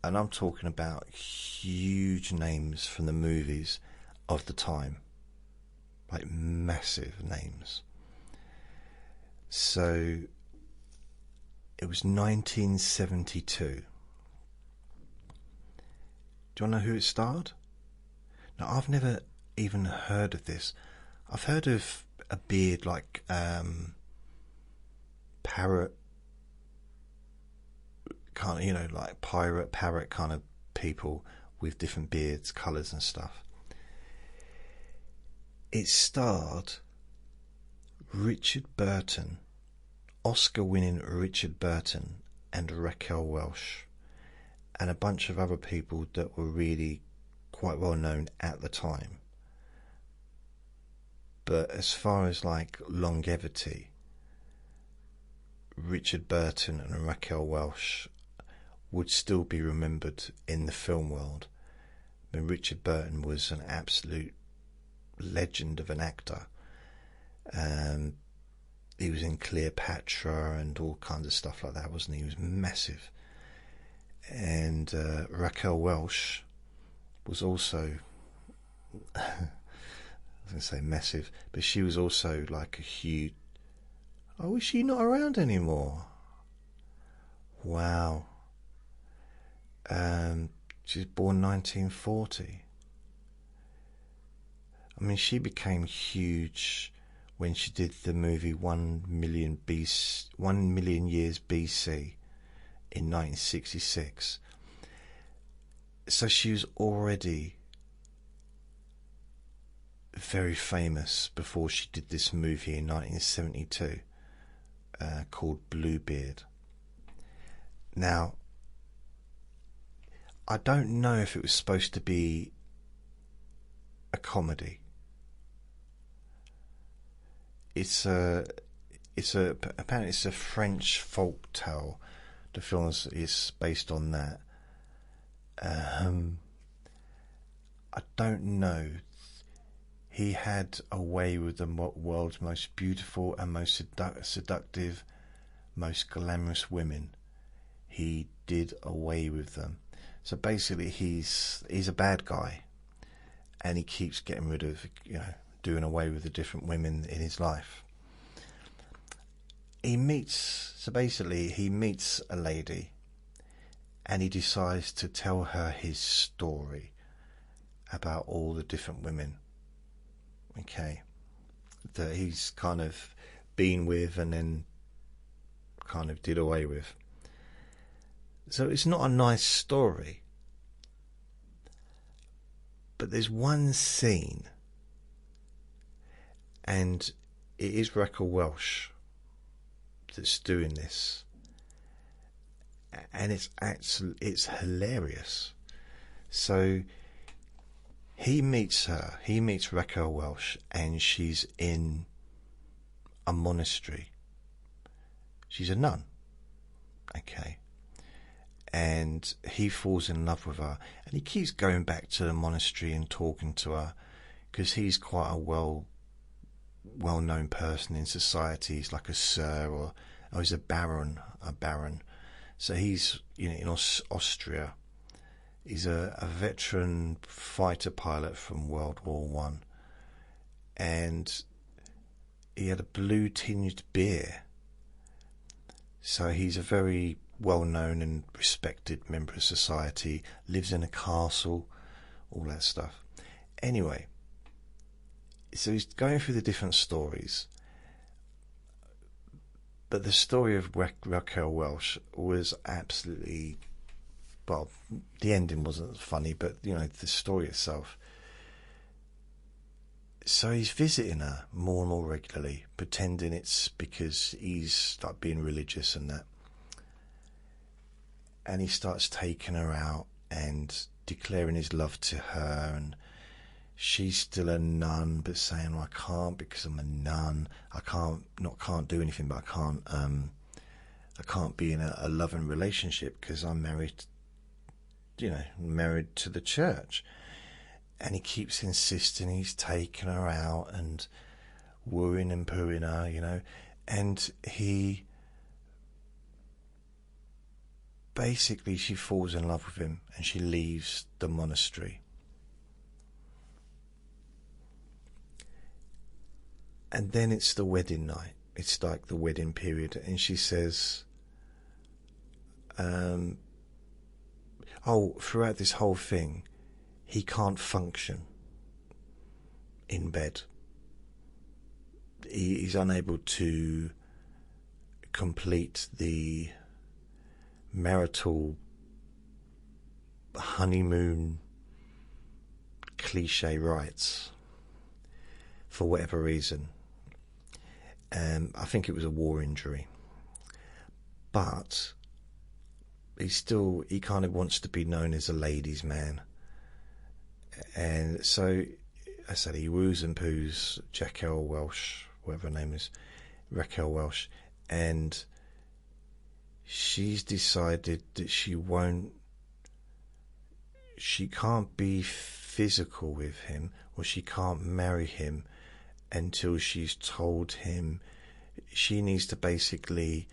And I'm talking about huge names from the movies of the time. Like massive names. So it was 1972. Do you want to know who it starred? Now, I've never even heard of this. I've heard of a beard like parrot, kind of, you know, like parrot kind of people with different beards, colours and stuff. It starred Richard Burton, Oscar-winning Richard Burton, and Raquel Welch, and a bunch of other people that were really quite well known at the time. But as far as like longevity, Richard Burton and Raquel Welch would still be remembered in the film world. I mean, Richard Burton was an absolute legend of an actor. He was in Cleopatra and all kinds of stuff like that, wasn't he? He was massive. And Raquel Welch was also, I was going to say massive, but she was also like a huge... Oh, is she not around anymore? Wow. She was born 1940. I mean, she became huge when she did the movie 1 million years BC in 1966. So she was already very famous before she did this movie in 1972 called Bluebeard. Now, I don't know if it was supposed to be a comedy. Apparently it's a French folk tale. The film is based on that. I don't know. He had a way with the world's most beautiful and most seductive, most glamorous women. He did away with them. So basically, he's a bad guy, and he keeps getting rid of, doing away with the different women in his life. He meets a lady, and he decides to tell her his story about all the different women, that he's kind of been with and then kind of did away with. So it's not a nice story, but there's one scene, and it is Raquel Welch that's doing this, and it's hilarious. So he meets Raquel Welch, and she's in a monastery. She's a nun, and he falls in love with her, and he keeps going back to the monastery and talking to her, because he's quite a well-known person in society. He's like a sir, or he's a baron. So he's in Austria. He's a veteran fighter pilot from World War One, and he had a blue-tinged beard. So he's a very well-known and respected member of society, lives in a castle, all that stuff. Anyway, so he's going through the different stories, but the story of Raquel Welch was absolutely... Well, the ending wasn't funny, but the story itself. So he's visiting her more and more regularly, pretending it's because he's like being religious and that. And he starts taking her out and declaring his love to her, and she's still a nun, but saying, well, I can't because I'm a nun. I can't do anything, but I can't be in a loving relationship because I'm married, married to the church. And he keeps insisting he's taking her out and wooing and pooing her, and he basically, she falls in love with him and she leaves the monastery. And then it's the wedding night. It's like the wedding period, and she says, throughout this whole thing, he can't function in bed. He's unable to complete the marital honeymoon cliche rites for whatever reason. I think it was a war injury. But he kind of wants to be known as a ladies' man. And so, I said, he woos and poos Raquel Welch, whatever her name is, Raquel Welch, and she's decided that she can't be physical with him, or she can't marry him until she's told him she needs to basically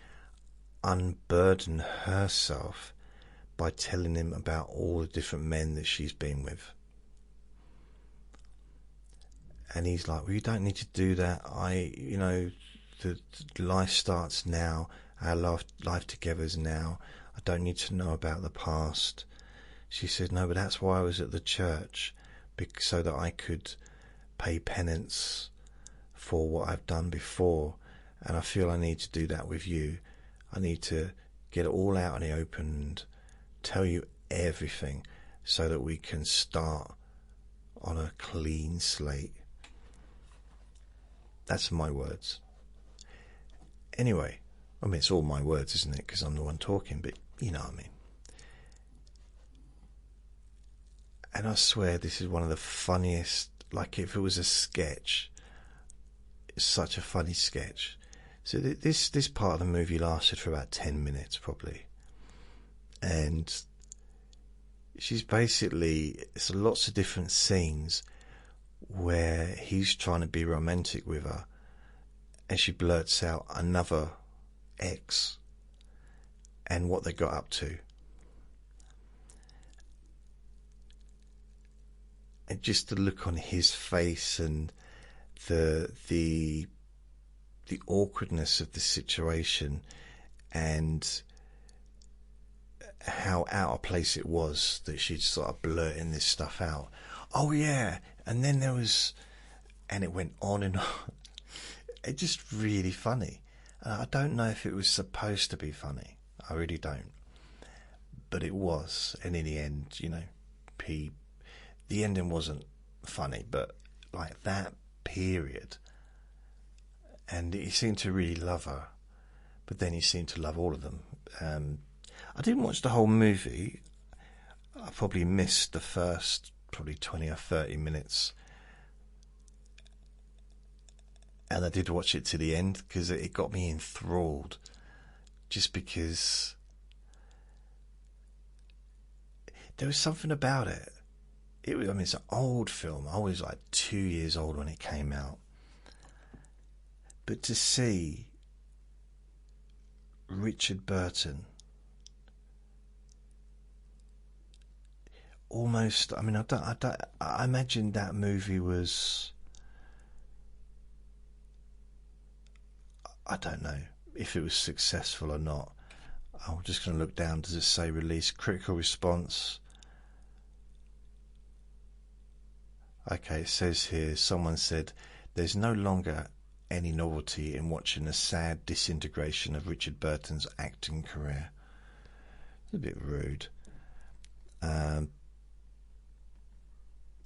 unburden herself by telling him about all the different men that she's been with. And he's like, well, you don't need to do that. The life starts now. Our life together is now. I don't need to know about the past. She said, no, but that's why I was at the church, so that I could pay penance for what I've done before. And I feel I need to do that with you. I need to get it all out in the open and tell you everything so that we can start on a clean slate. That's my words. Anyway, I mean, it's all my words, isn't it? Because I'm the one talking, but you know what I mean. And I swear this is one of the funniest, like if it was a sketch, it's such a funny sketch. So this part of the movie lasted for about 10 minutes probably. And she's basically, it's lots of different scenes where he's trying to be romantic with her, and she blurts out another ex and what they got up to. And just the look on his face and the awkwardness of the situation and how out of place it was that she'd sort of blurting this stuff out. Oh yeah, and then there was, and it went on and on. It's just really funny. I don't know if it was supposed to be funny. I really don't. But it was, and in the end, the ending wasn't funny, but like that period, and he seemed to really love her, but then he seemed to love all of them. I didn't watch the whole movie. I probably missed the first probably 20 or 30 minutes, and I did watch it to the end because it got me enthralled, just because there was something about it. It's an old film. I was like 2 years old when it came out. But to see Richard Burton almost, I imagine that movie was, I don't know if it was successful or not. I'm just going to look down. Does it say release? Critical response. Okay, it says here, someone said, there's no longer any novelty in watching the sad disintegration of Richard Burton's acting career. It's a bit rude.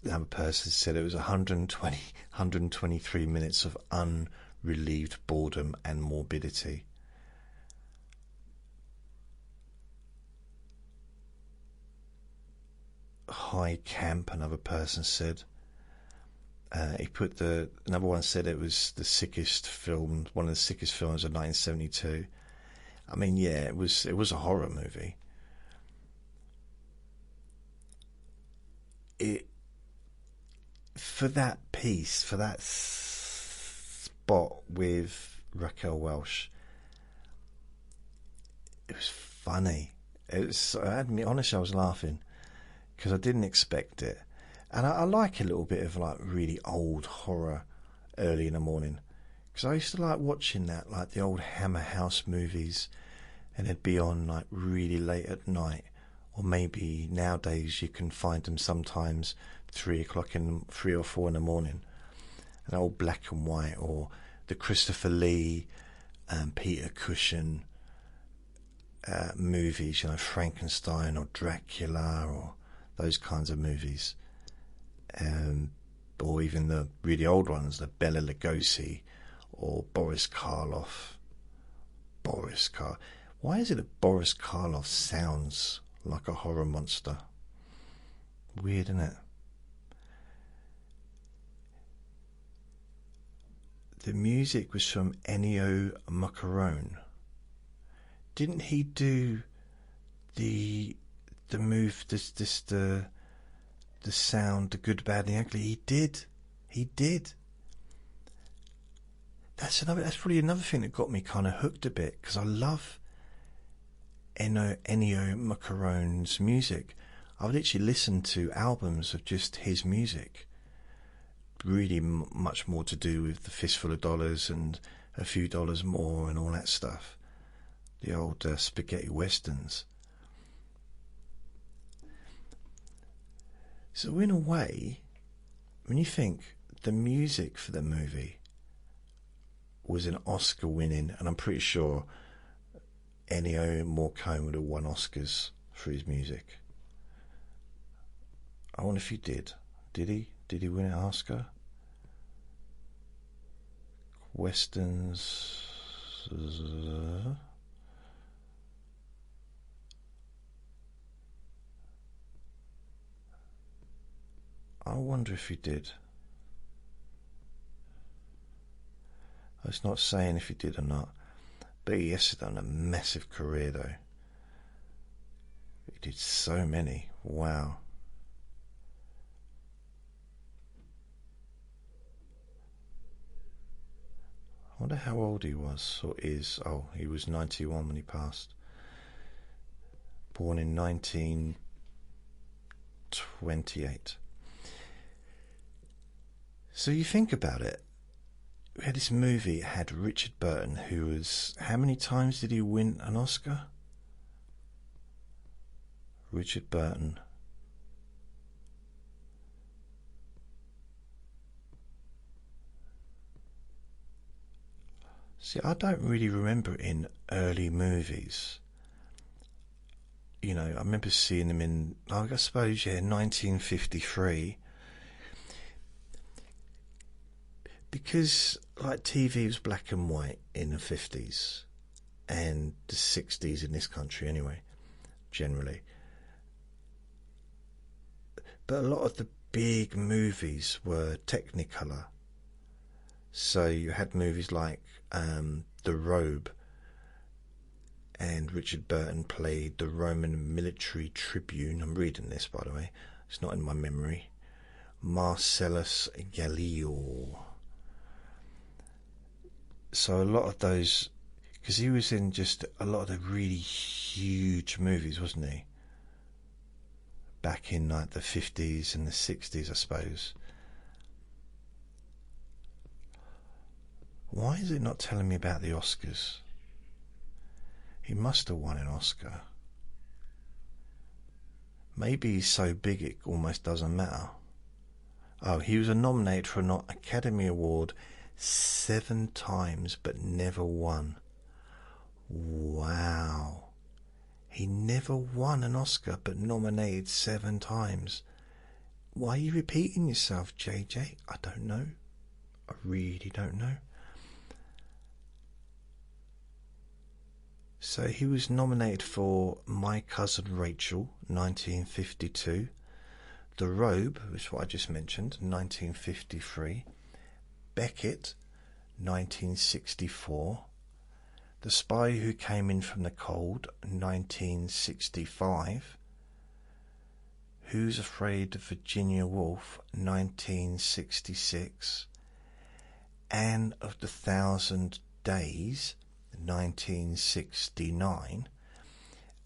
Another person said it was 123 minutes of unrelieved boredom and morbidity. High camp, another person said. Another one said it was the sickest film, one of the sickest films of 1972. I mean, yeah, it was a horror movie. For that piece, for that spot with Raquel Welch, it was funny. Honestly, I was laughing because I didn't expect it. And I like a little bit of like really old horror early in the morning, because I used to like watching that, like the old Hammer House movies, and they'd be on like really late at night, or maybe nowadays you can find them sometimes 3 or 4 in the morning, and all black and white, or the Christopher Lee and Peter Cushing movies, you know, Frankenstein or Dracula or those kinds of movies. Or even the really old ones, the Bela Lugosi or Boris Karloff. Why is it that Boris Karloff sounds like a horror monster? Weird, isn't it? The music was from Ennio Morricone. Didn't he do the sound, the good, bad, and the ugly? He did. That's probably another thing that got me kind of hooked a bit, because I love Ennio Morricone's music. I've literally listened to albums of just his music. Really much more to do with the Fistful of Dollars and A Few Dollars More and all that stuff. The old spaghetti westerns. So in a way, when you think the music for the movie was an Oscar winning, and I'm pretty sure Ennio Morricone would have won Oscars for his music. I wonder if he did. Did he? Did he win an Oscar? Westerns. I wonder if he did. It's not saying if he did or not. But he has done a massive career, though. He did so many. Wow. I wonder how old he was, or is. Oh, he was 91 when he passed. Born in 1928. So you think about it. We had this movie, it had Richard Burton, who was... How many times did he win an Oscar? Richard Burton. See, I don't really remember it in early movies. You know, I remember seeing them in, I suppose, 1953. Because, like, TV was black and white in the 50s and the 60s in this country anyway, generally. But a lot of the big movies were Technicolor. So you had movies like The Robe, and Richard Burton played the Roman military tribune. I'm reading this, by the way. It's not in my memory. Marcellus Gallio. So a lot of those, because he was in just a lot of the really huge movies, wasn't he? Back in like the 50s and the 60s, I suppose. Why is it not telling me about the Oscars? He must have won an Oscar. Maybe he's so big it almost doesn't matter. Oh, he was nominated for an Academy Award 7 times but never won. Wow. He never won an Oscar but nominated 7 times. Why are you repeating yourself, JJ? I don't know. I really don't know. So he was nominated for My Cousin Rachel, 1952. The Robe, which is what I just mentioned, 1953. Beckett, 1964. The Spy Who Came In From the Cold, 1965. Who's Afraid of Virginia Woolf, 1966. Anne of the Thousand Days, 1969.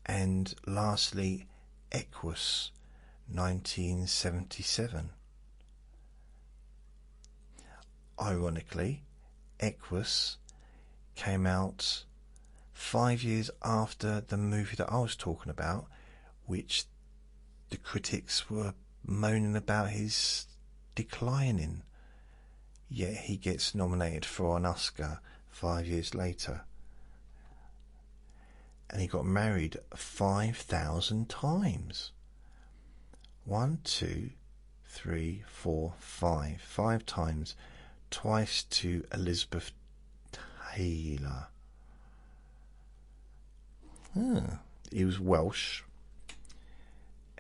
And lastly, Equus, 1977. Ironically, Equus came out 5 years after the movie that I was talking about, which the critics were moaning about his declining. Yet he gets nominated for an Oscar 5 years later. And he got married 5,000 times. 1, 2, 3, 4, 5. 5 times. Twice to Elizabeth Taylor. He was Welsh.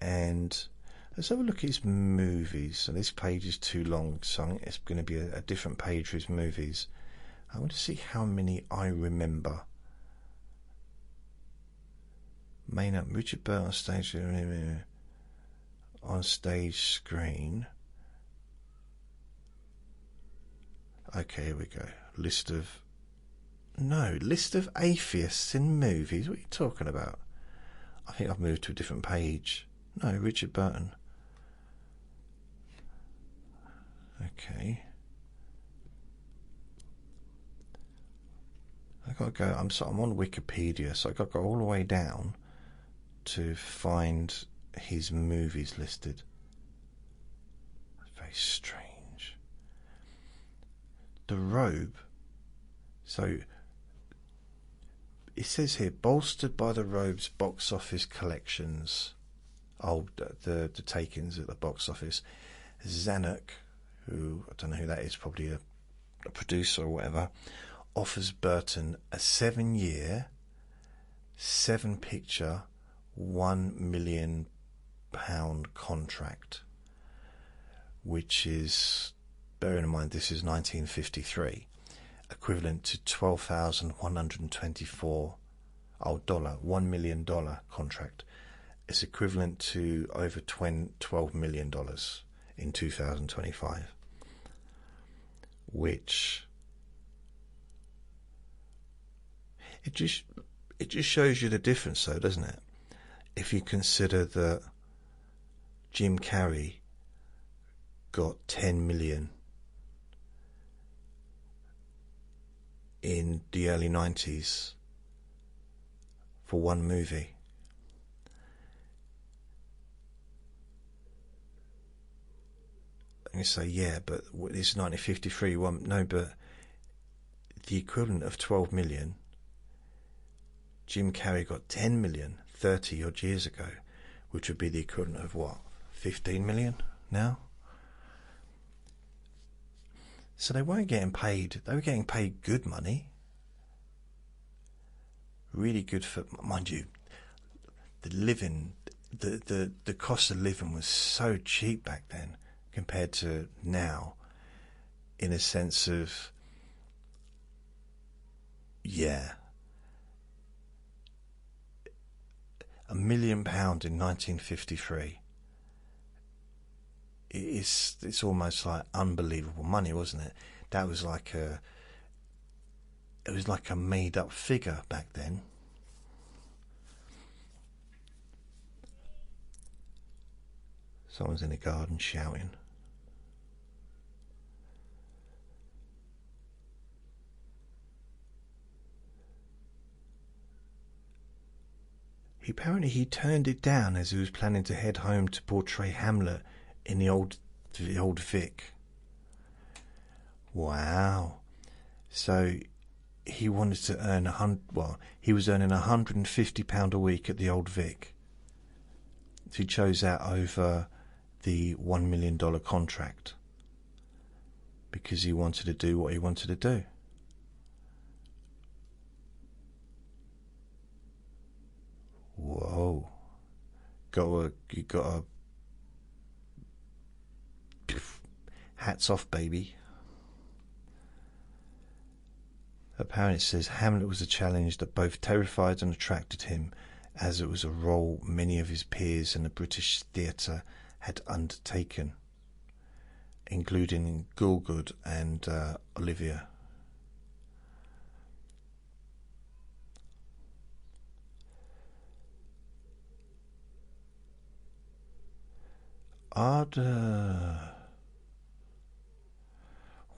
And let's have a look at his movies. So this page is too long, so it's going to be a different page for his movies. I want to see how many I remember. Main up, Richard Burton on stage screen. Okay, here we go. List of atheists in movies. What are you talking about? I think I've moved to a different page. No, Richard Burton. Okay. I gotta go. I'm on Wikipedia, so I gotta go all the way down to find his movies listed. That's very strange. The Robe. So it says here, bolstered by the Robe's box office collections. Oh, the takings at the box office. Zanuck, who I don't know who that is, probably a producer or whatever, offers Burton a 7-year, 7-picture, £1 million contract, which is, bearing in mind this is 1953, equivalent to $12,124 $1 million contract. It's equivalent to over $12 million in 2025, which it just shows you the difference, though, doesn't it? If you consider that Jim Carrey got 10 million in the early 90s for one movie. And you say, yeah, but this is 1953. No, but the equivalent of 12 million, Jim Carrey got 10 million 30 odd years ago, which would be the equivalent of what, 15 million now? So they weren't getting paid. They were getting paid good money. Really good for, mind you, the living, the cost of living was so cheap back then compared to now, in a sense of, yeah, £1 million in 1953. It's almost like unbelievable money, wasn't it? That was like it was like a made up figure back then. Someone's in the garden shouting. He turned it down as he was planning to head home to portray Hamlet in the old Vic. Wow. So he wanted to earn he was earning £150 a week at the old Vic. So he chose that over the $1 million contract because he wanted to do what he wanted to do. Whoa. You got a hats off, baby. Apparently it says Hamlet was a challenge that both terrified and attracted him, as it was a role many of his peers in the British theatre had undertaken, including Gielgud and Olivia.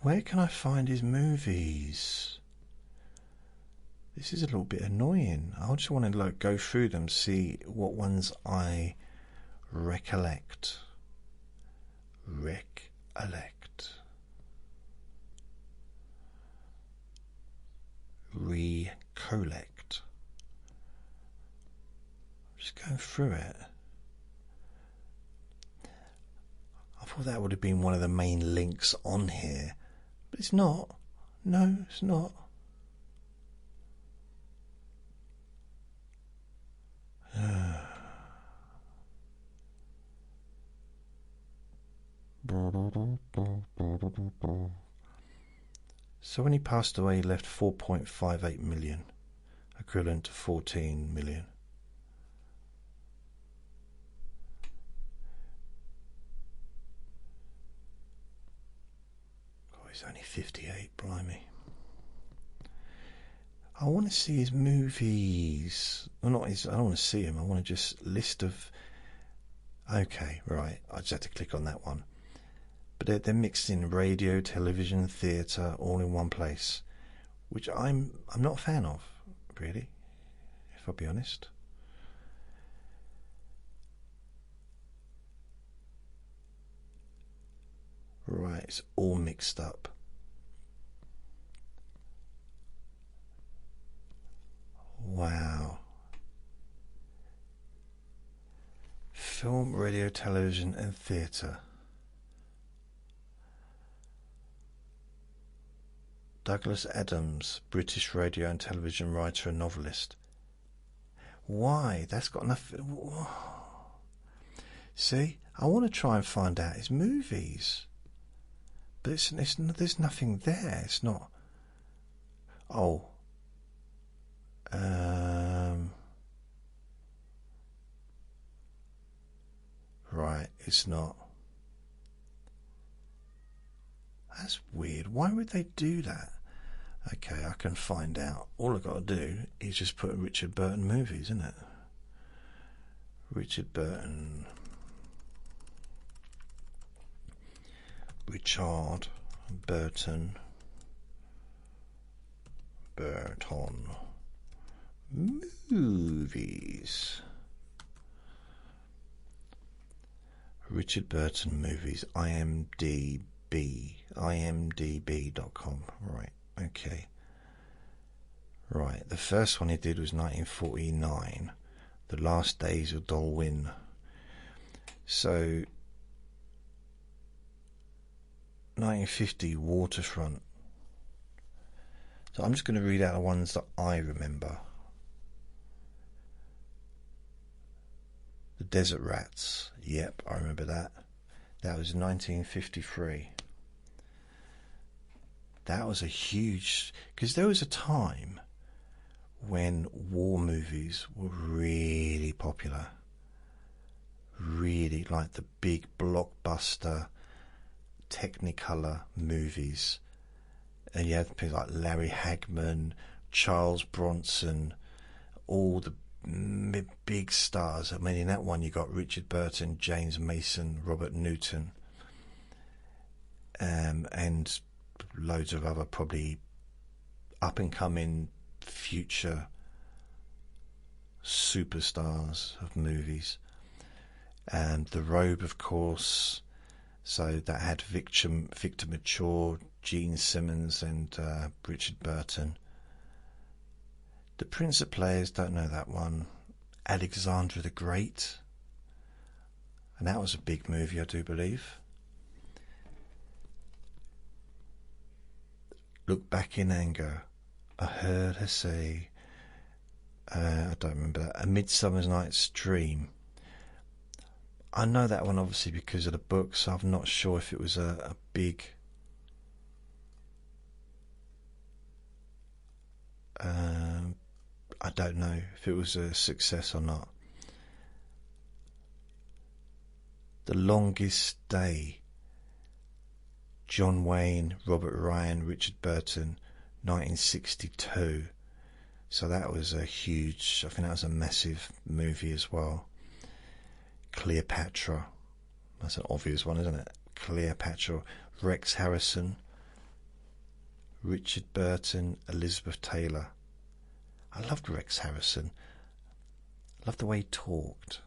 Where can I find his movies? This is a little bit annoying. I just want to go through them, see what ones I recollect. Recollect. I'm just going through it. I thought that would have been one of the main links on here, but it's not. No, it's not. So when he passed away, he left 4.58 million, equivalent to 14 million. Oh, he's only 58, blimey. I want to see his movies. Well, not his, I don't want to see him. I want to just list of. Okay, right. I just had to click on that one. But they're mixed in radio, television, theatre, all in one place, which I'm not a fan of, really, if I'll be honest. Right, it's all mixed up. Wow. Film, radio, television and theatre. Douglas Adams, British radio and television writer and novelist. Why? That's got nothing. See, I want to try and find out his movies, but there's nothing there. It's not. Oh. Right, it's not. That's weird. Why would they do that? Okay, I can find out. All I've got to do is just put Richard Burton movies, isn't it? Richard Burton. Richard Burton. Burton. Movies. Richard Burton movies. imdb.com. Right, okay. Right, the first one he did was 1949, The Last Days of Dolwyn. So 1950, Waterfront. So I'm just going to read out the ones that I remember. The Desert Rats. Yep, I remember that. That was 1953. That was a huge... Because there was a time when war movies were really popular. Really, like the big blockbuster Technicolor movies. And you had people like Larry Hagman, Charles Bronson, all the big stars. I mean, in that one you got Richard Burton, James Mason, Robert Newton, and loads of other probably up and coming future superstars of movies. And The Robe, of course. So that had Victor Mature, Gene Simmons, and Richard Burton. The Prince of Players, don't know that one. Alexander the Great. And that was a big movie, I do believe. Look back in anger. I heard her say, I don't remember that, A Midsummer Night's Dream. I know that one obviously because of the book, so I'm not sure if it was a big I don't know if it was a success or not. The Longest Day. John Wayne, Robert Ryan, Richard Burton, 1962. So that was a huge, I think that was a massive movie as well. Cleopatra. That's an obvious one, isn't it? Cleopatra. Rex Harrison, Richard Burton, Elizabeth Taylor. I loved Rex Harrison. I loved the way he talked.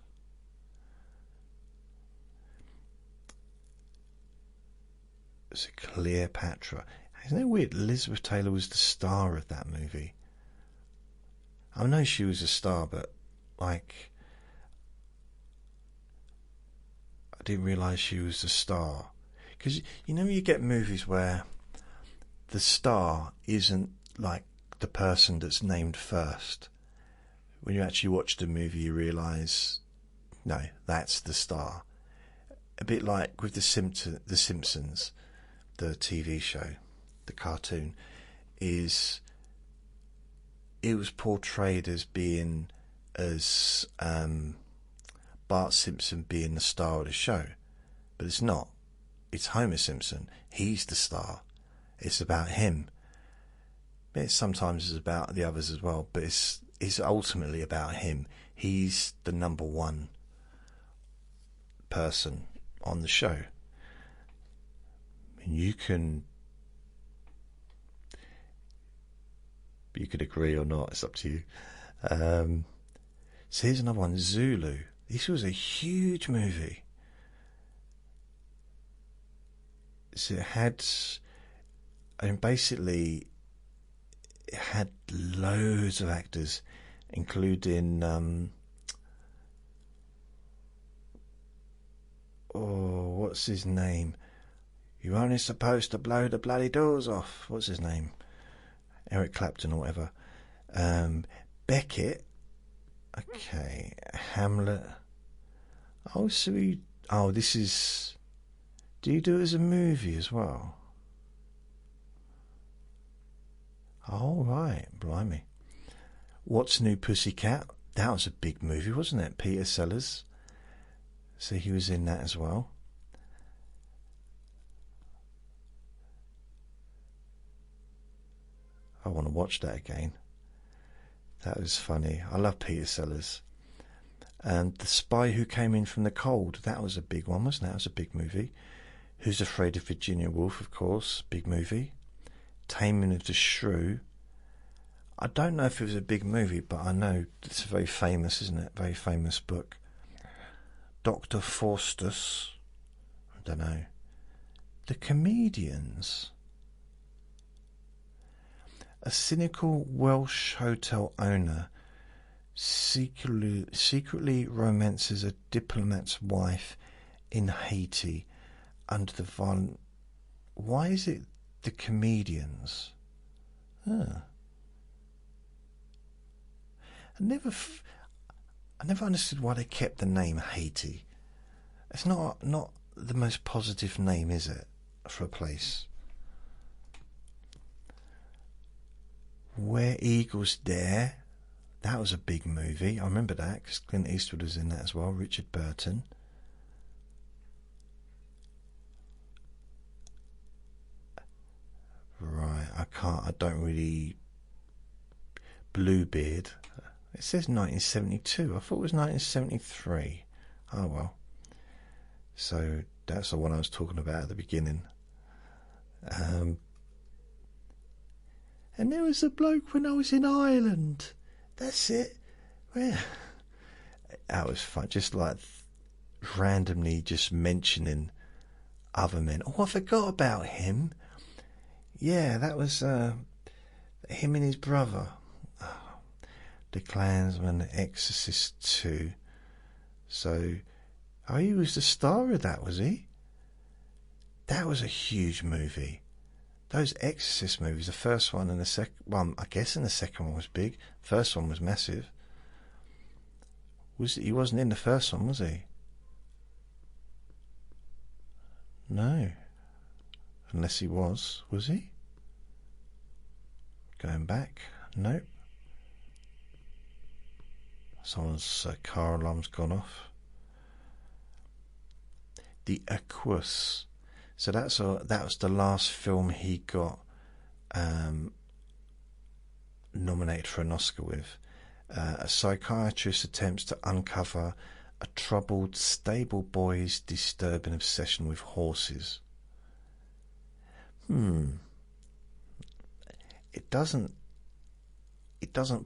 It's a Cleopatra. Isn't it weird? Elizabeth Taylor was the star of that movie. I know she was a star, but like, I didn't realise she was the star. Because you know, you get movies where the star isn't like the person that's named first. When you actually watch the movie, you realise, no, that's the star. A bit like with the Simpsons, the TV show, the cartoon, it was portrayed as being as Bart Simpson being the star of the show, but it's not. It's Homer Simpson. He's the star. It's about him. It sometimes is about the others as well, but it's ultimately about him. He's the number one person on the show. And you could agree or not, it's up to you. So here's another one, Zulu. This was a huge movie. So it had, basically, it had loads of actors, including, what's his name? You're only supposed to blow the bloody doors off. What's his name? Eric Clapton or whatever. Beckett. Okay. Hamlet. Oh, so this is... Do you do it as a movie as well? Oh, right. Blimey. What's New Pussycat? That was a big movie, wasn't it? Peter Sellers. So he was in that as well. I want to watch that again. That was funny. I love Peter Sellers. And The Spy Who Came In From the Cold. That was a big one, wasn't it? That was a big movie. Who's Afraid of Virginia Woolf, of course. Big movie. Taming of the Shrew. I don't know if it was a big movie, but I know it's very famous, isn't it? Very famous book. Dr. Faustus. I don't know. The Comedians. A cynical Welsh hotel owner secretly romances a diplomat's wife in Haiti under the violent... Why is it The Comedians? I never understood why they kept the name Haiti. It's not the most positive name, is it, for a place? Where Eagles Dare. That was a big movie. I remember that because Clint Eastwood was in that as well. Richard Burton. Right, I don't really... Bluebeard. It says 1972. I thought it was 1973. Oh well. So that's the one I was talking about at the beginning. And there was a bloke when I was in Ireland. That's it. Where? That was fun. Just like randomly just mentioning other men. Oh, I forgot about him. Yeah, that was him and his brother. The Klansman, Exorcist 2. So Oh, he was the star of that, was he? That was a huge movie. Those Exorcist movies, the first one and the second one, I guess, and the second one was big. First one was massive. He wasn't in the first one, was he? No. Unless he was he? Going back? Nope. Someone's car alarm's gone off. The Aquus. So that was the last film he got nominated for an Oscar with. A psychiatrist attempts to uncover a troubled, stable boy's disturbing obsession with horses. It doesn't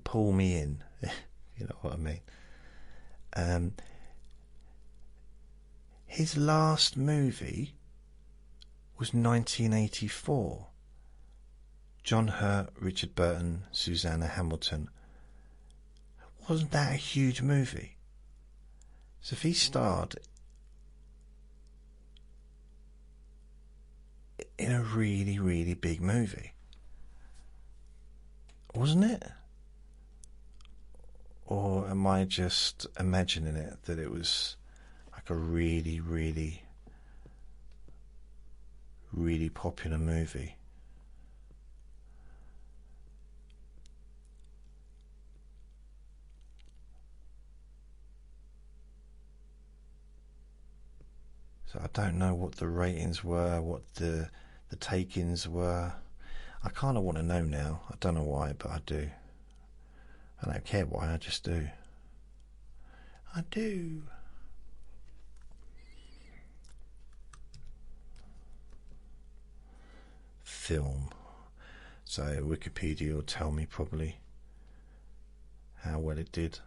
pull me in. You know what I mean? His last movie was 1984. John Hurt, Richard Burton, Susanna Hamilton. Wasn't that a huge movie? So if he starred in a really, really big movie, wasn't it? Or am I just imagining it, that it was like a really, really, really popular movie? So I don't know what the ratings were, what the take-ins were. I kind of want to know now. I don't know why, but I do. I don't care why, I just do. I do. Film. So Wikipedia will tell me probably how well it did.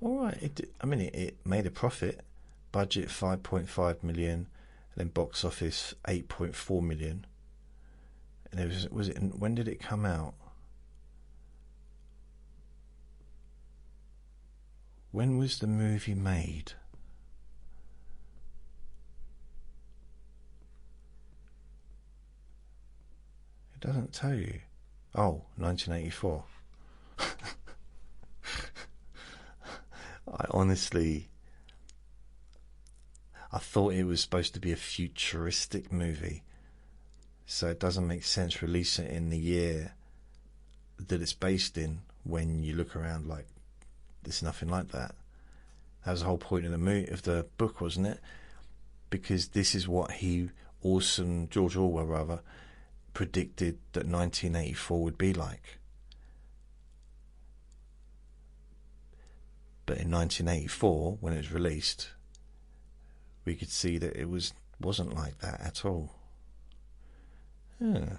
Alright, it made a profit. Budget 5.5 million, and then box office 8.4 million. And it was when did it come out? When was the movie made? It doesn't tell you. Oh, 1984. I thought it was supposed to be a futuristic movie, so it doesn't make sense releasing it in the year that it's based in, when you look around like there's nothing like that. That was the whole point of the book, wasn't it? Because this is what George Orwell rather, predicted that 1984 would be like. But in 1984, when it was released, we could see that it wasn't like that at all. Yeah.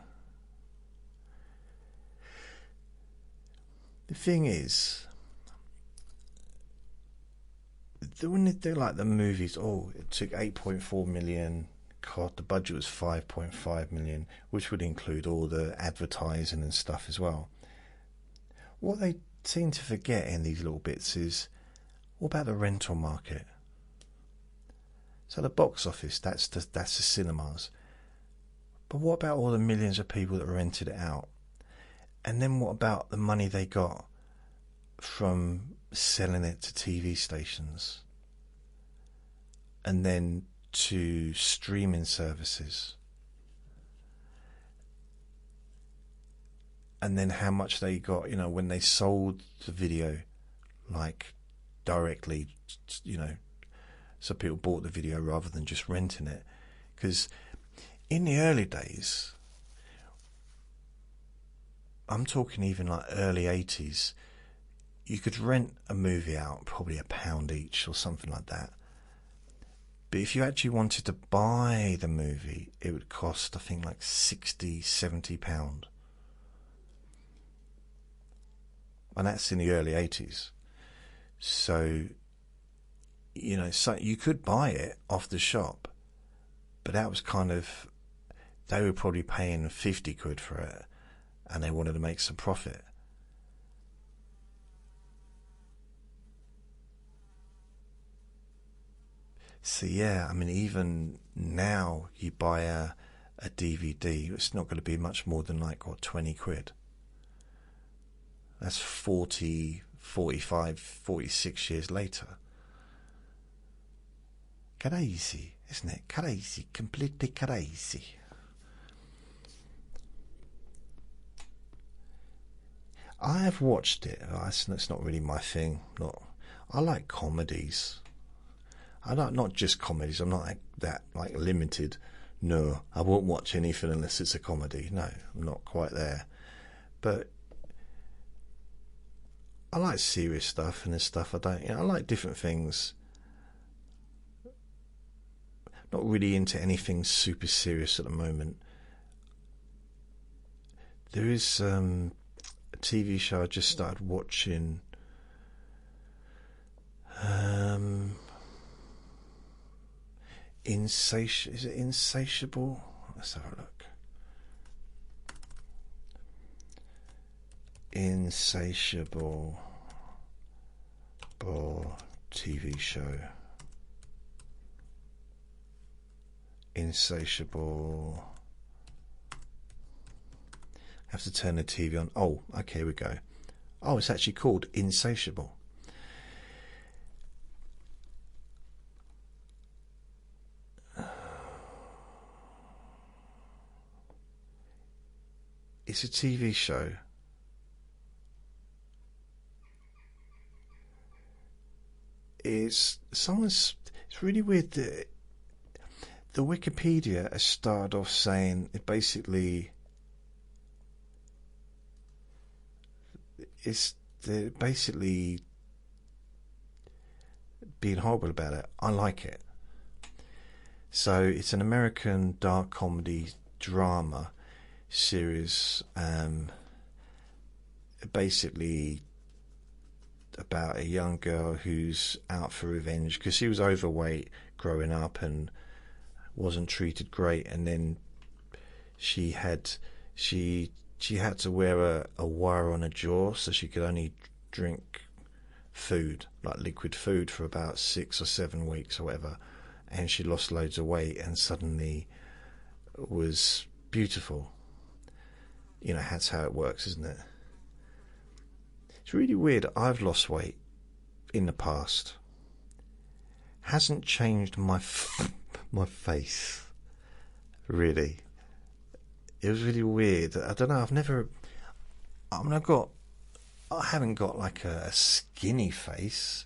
The thing is, when they do like the movies, it took 8.4 million. God, the budget was 5.5 million, which would include all the advertising and stuff as well. What they seem to forget in these little bits is, what about the rental market? So the box office, that's the cinemas. But what about all the millions of people that rented it out? And then what about the money they got from selling it to TV stations? And then to streaming services? And then how much they got, when they sold the video, like directly, so people bought the video rather than just renting it. Because in the early days, I'm talking even like early 80s, you could rent a movie out probably £1 each or something like that. But if you actually wanted to buy the movie, it would cost, I think, like £60-70. And that's in the early 80s. So, so you could buy it off the shop, but that was they were probably paying 50 quid for it, and they wanted to make some profit. So yeah, I mean, even now you buy a DVD, it's not going to be much more than like, what, 20 quid. That's 40, 45, 46 years later. Crazy, isn't it? Crazy, completely crazy. I have watched it. It's not really my thing. I like comedies. I like not just comedies. I'm not like that, like limited. No, I won't watch anything unless it's a comedy. No, I'm not quite there. But I like serious stuff, and there's stuff I don't. I like different things. Not really into anything super serious at the moment. There is a TV show I just started watching. Is it Insatiable? Let's have a look. Insatiable TV show. Insatiable. I have to turn the TV on. Oh, okay, here we go. Oh, it's actually called Insatiable. It's a TV show. It's really weird. The Wikipedia has started off saying it basically being horrible about it. I like it. So it's an American dark comedy drama series, basically about a young girl who's out for revenge because she was overweight growing up and wasn't treated great, and then she had to wear a wire on her jaw so she could only drink food, like liquid food, for about 6 or 7 weeks or whatever, and she lost loads of weight and suddenly was beautiful. That's how it works, isn't it? It's really weird. I've lost weight in the past. Hasn't changed my face, really. It was really weird. I don't know. I haven't got like a skinny face,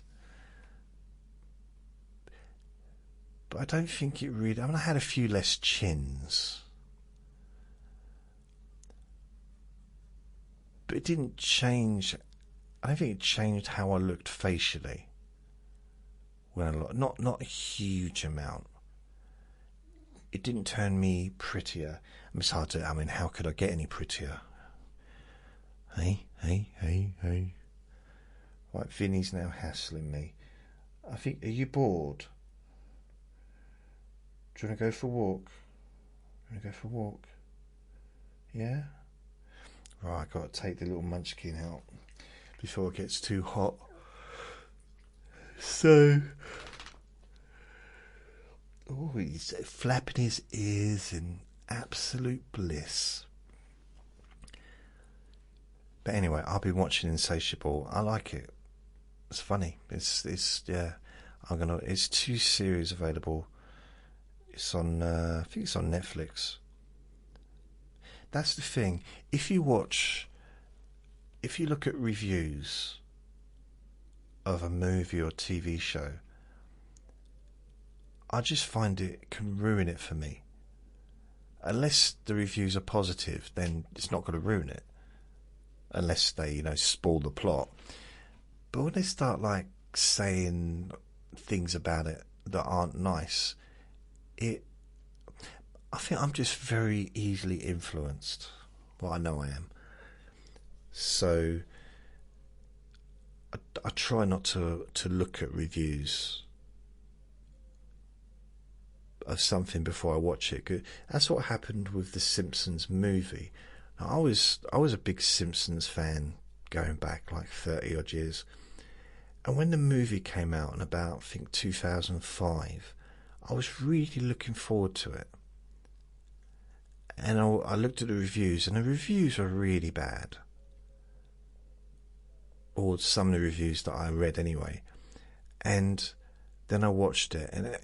but I don't think it really. I had a few less chins. But it didn't change. I don't think it changed how I looked facially. Not a huge amount. It didn't turn me prettier. It's hard to. How could I get any prettier? Hey. Right, Vinny's now hassling me. I think. Are you bored? Do you want to go for a walk? Yeah. Right, I've got to take the little munchkin out before it gets too hot. So, he's flapping his ears in absolute bliss. But anyway, I've been watching Insatiable. I like it. It's funny. It's It's 2 series available. It's on. I think it's on Netflix. That's the thing. If you look at reviews of a movie or TV show, I just find it can ruin it for me. Unless the reviews are positive, then it's not going to ruin it. Unless they, spoil the plot. But when they start saying things about it that aren't nice, I think I'm just very easily influenced. Well, I know I am. So I try not to look at reviews of something before I watch it. That's what happened with the Simpsons movie. Now, I was a big Simpsons fan going back 30 odd years. And when the movie came out in about, I think, 2005, I was really looking forward to it. And I looked at the reviews, and the reviews were really bad. Or some of the reviews that I read anyway. And then I watched it, and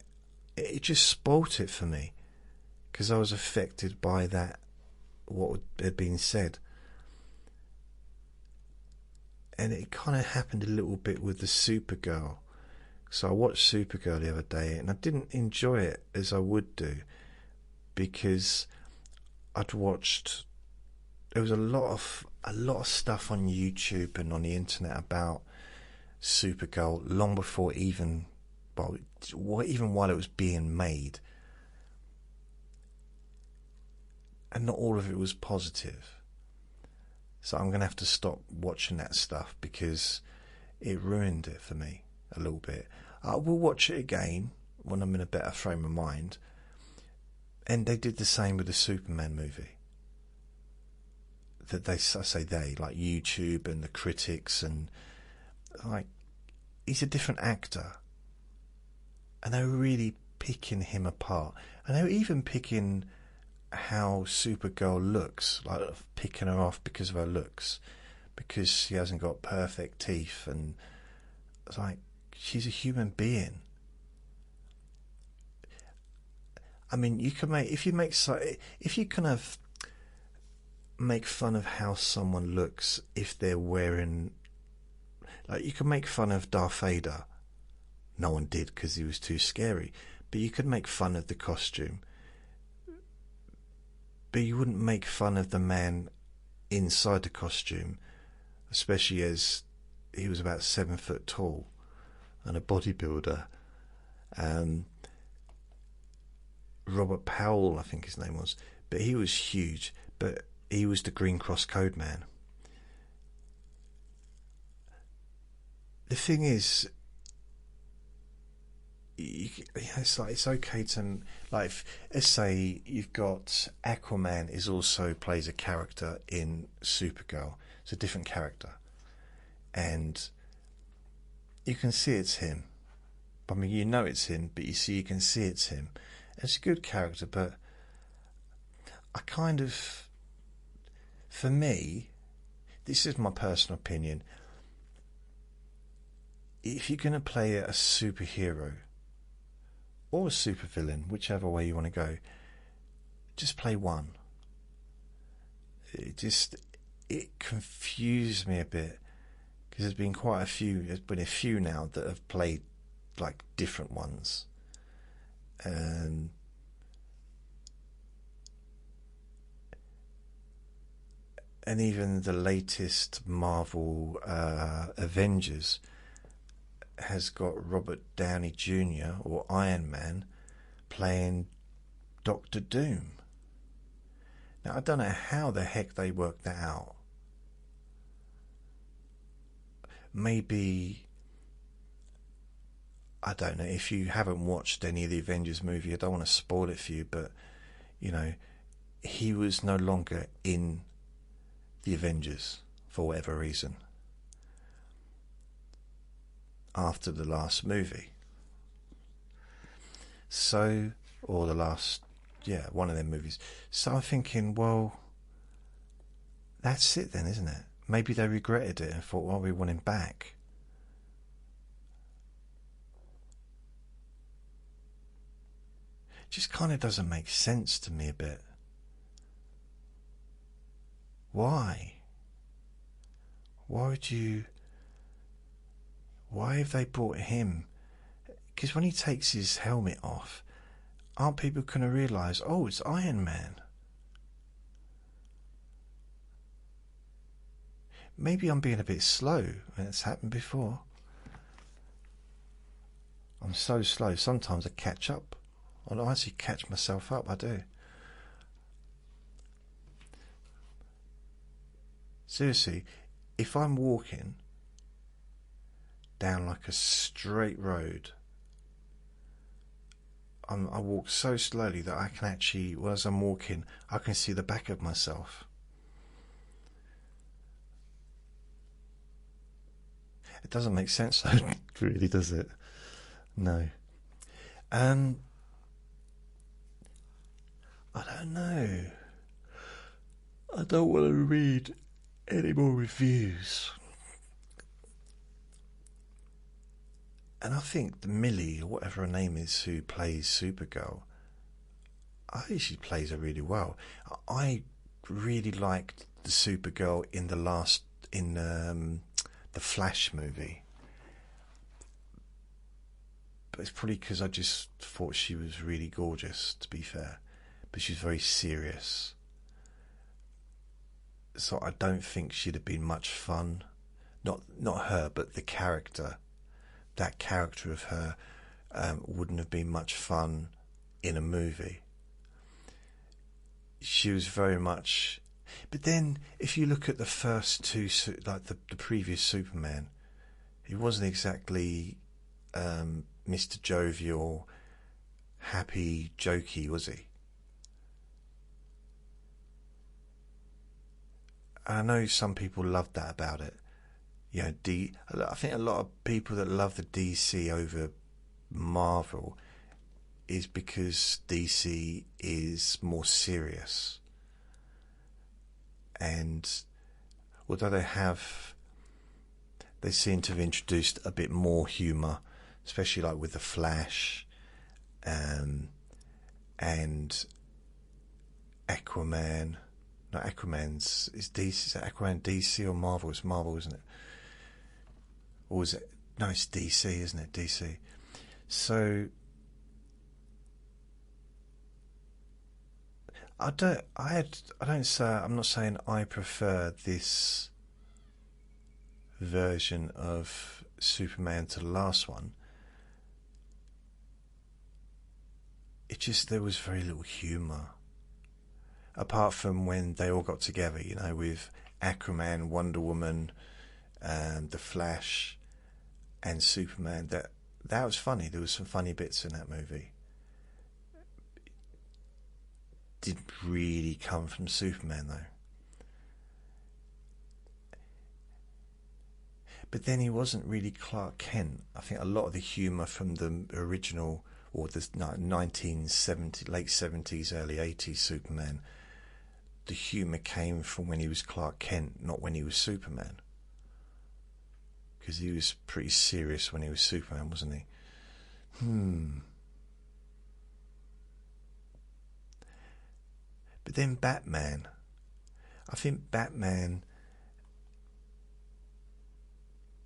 it just spoilt it for me, because I was affected by that, what had been said. And it kind of happened a little bit with the Supergirl. So I watched Supergirl the other day, and I didn't enjoy it as I would do, because I'd watched, there was a lot of stuff on YouTube and on the internet about Supergirl long before even while it was being made, and not all of it was positive. So I'm going to have to stop watching that stuff, because it ruined it for me a little bit. I will watch it again when I'm in a better frame of mind. And they did the same with the Superman movie. That I say they, like YouTube and the critics, and like, he's a different actor. And they were really picking him apart. And they were even picking how Supergirl looks, like picking her off because of her looks, because she hasn't got perfect teeth, and it's like, she's a human being. I mean, you can make, if you kind of make fun of how someone looks if they're wearing, like, you can make fun of Darth Vader. No one did, because he was too scary. But you could make fun of the costume. But you wouldn't make fun of the man inside the costume, especially as he was about 7 foot tall and a bodybuilder. Robert Powell, I think his name was, but he was huge. But he was the Green Cross Code man. The thing is, it's like, it's okay to, like, let's say you've got Aquaman is also plays a character in Supergirl. It's a different character, and you can see it's him. I mean, you know it's him, but you can see it's him. It's a good character, but I kind of, for me, this is my personal opinion, if you're going to play a superhero or a supervillain, whichever way you want to go, just play one. It confused me a bit, because there's been a few now that have played like different ones. And even the latest Marvel Avengers has got Robert Downey Jr. or Iron Man playing Doctor Doom. Now, I don't know how the heck they worked that out. Maybe, I don't know, if you haven't watched any of the Avengers movie, I don't want to spoil it for you, but, you know, he was no longer in the Avengers for whatever reason after the last movie. So, or the last, one of them movies. So I'm thinking, well, that's it then, isn't it? Maybe they regretted it and thought, well, we want him back. Just kind of doesn't make sense to me a bit. Why? Why have they brought him? Because when he takes his helmet off, aren't people going to realise, oh, it's Iron Man? Maybe I'm being a bit slow, and it's happened before. I'm so slow, sometimes I catch up. I actually catch myself up, I do. Seriously, if I'm walking down like a straight road, I walk so slowly that I can actually, as I'm walking, I can see the back of myself. It doesn't make sense though, really, does it? No. don't know. I don't want to read any more reviews. And I think the Millie, or whatever her name is, who plays Supergirl, I think she plays her really well. I really liked the Supergirl in the Flash movie. But it's probably because I just thought she was really gorgeous, to be fair. But she's very serious. So I don't think she'd have been much fun. Not her, but the character. That character of her wouldn't have been much fun in a movie. She was very much... But then, if you look at the first two, like the previous Superman, he wasn't exactly Mr. Jovial, happy, jokey, was he? I know some people loved that about it. You know, I think a lot of people that love the DC over Marvel is because DC is more serious. And although they seem to have introduced a bit more humour, especially like with the Flash, and Aquaman. No, Aquaman's is DC. Is that Aquaman DC or Marvel? It's Marvel, isn't it? Or is it? No, it's DC, isn't it? DC. So I'm not saying I prefer this version of Superman to the last one. It just, there was very little humour. Apart from when they all got together, you know, with Aquaman, Wonder Woman, the Flash, and Superman. That was funny. There was some funny bits in that movie. Didn't really come from Superman though. But then he wasn't really Clark Kent. I think a lot of the humour from the original, or the 1970s, late 70s, early 80s Superman, the humour came from when he was Clark Kent, not when he was Superman. Because he was pretty serious when he was Superman, wasn't he? But then Batman. I think Batman...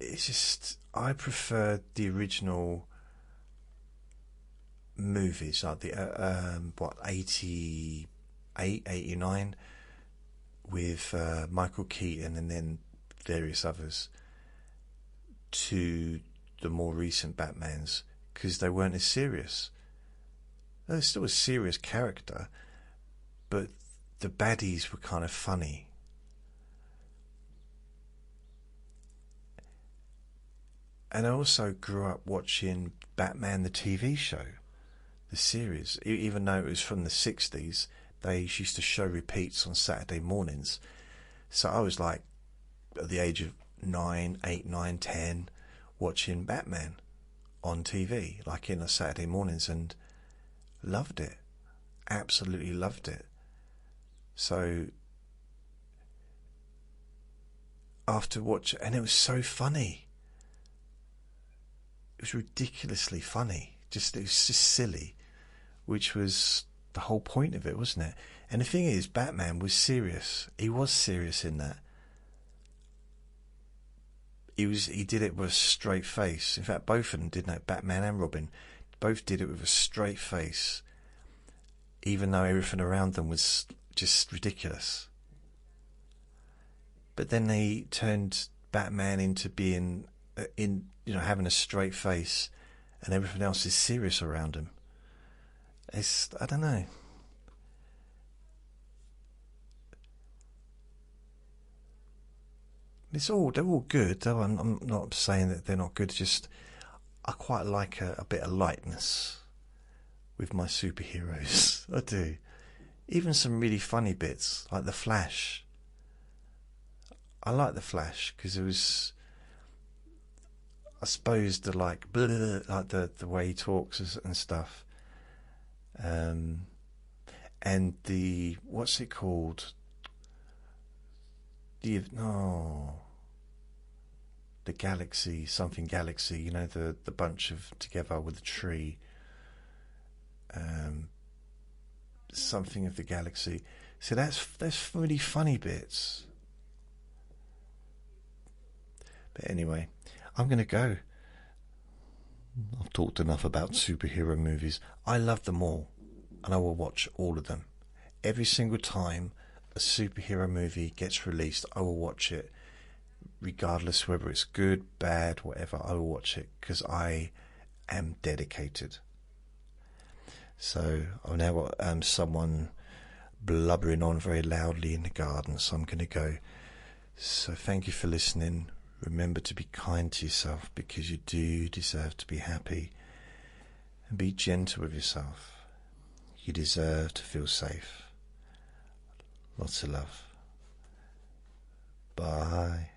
It's just... I prefer the original movies, like the 88, 89, with Michael Keaton and then various others, to the more recent Batmans, because they weren't as serious. They're still a serious character, but the baddies were kind of funny. And I also grew up watching Batman the TV show, the series, even though it was from the 60s. They used to show repeats on Saturday mornings. So I was like, at the age of 8, 9, 10, watching Batman on TV, like in the Saturday mornings, and loved it. Absolutely loved it. So after watching, and it was so funny. It was ridiculously funny. It was just silly, which was the whole point of it, wasn't it? And the thing is, Batman was serious. He was serious in that. He did it with a straight face. In fact, both of them did that. Batman and Robin both did it with a straight face, even though everything around them was just ridiculous. But then they turned Batman into being having a straight face, and everything else is serious around him. I don't know. They're all good. Though I'm not saying that they're not good. Just I quite like a bit of lightness with my superheroes. I do. Even some really funny bits, like the Flash. I like the Flash because it was, I suppose, like the way he talks and stuff. And and what's it called? The galaxy, something galaxy. You know, the bunch of together with the tree. Something of the galaxy. So that's really funny bits. But anyway, I'm going to go. I've talked enough about superhero movies. I love them all, and I will watch all of them. Every single time a superhero movie gets released, I will watch it, regardless whether it's good, bad, whatever. I will watch it because I am dedicated. So I've now got someone blubbering on very loudly in the garden, so I'm going to go. So thank you for listening. Remember to be kind to yourself, because you do deserve to be happy, and be gentle with yourself. You deserve to feel safe. Lots of love. Bye.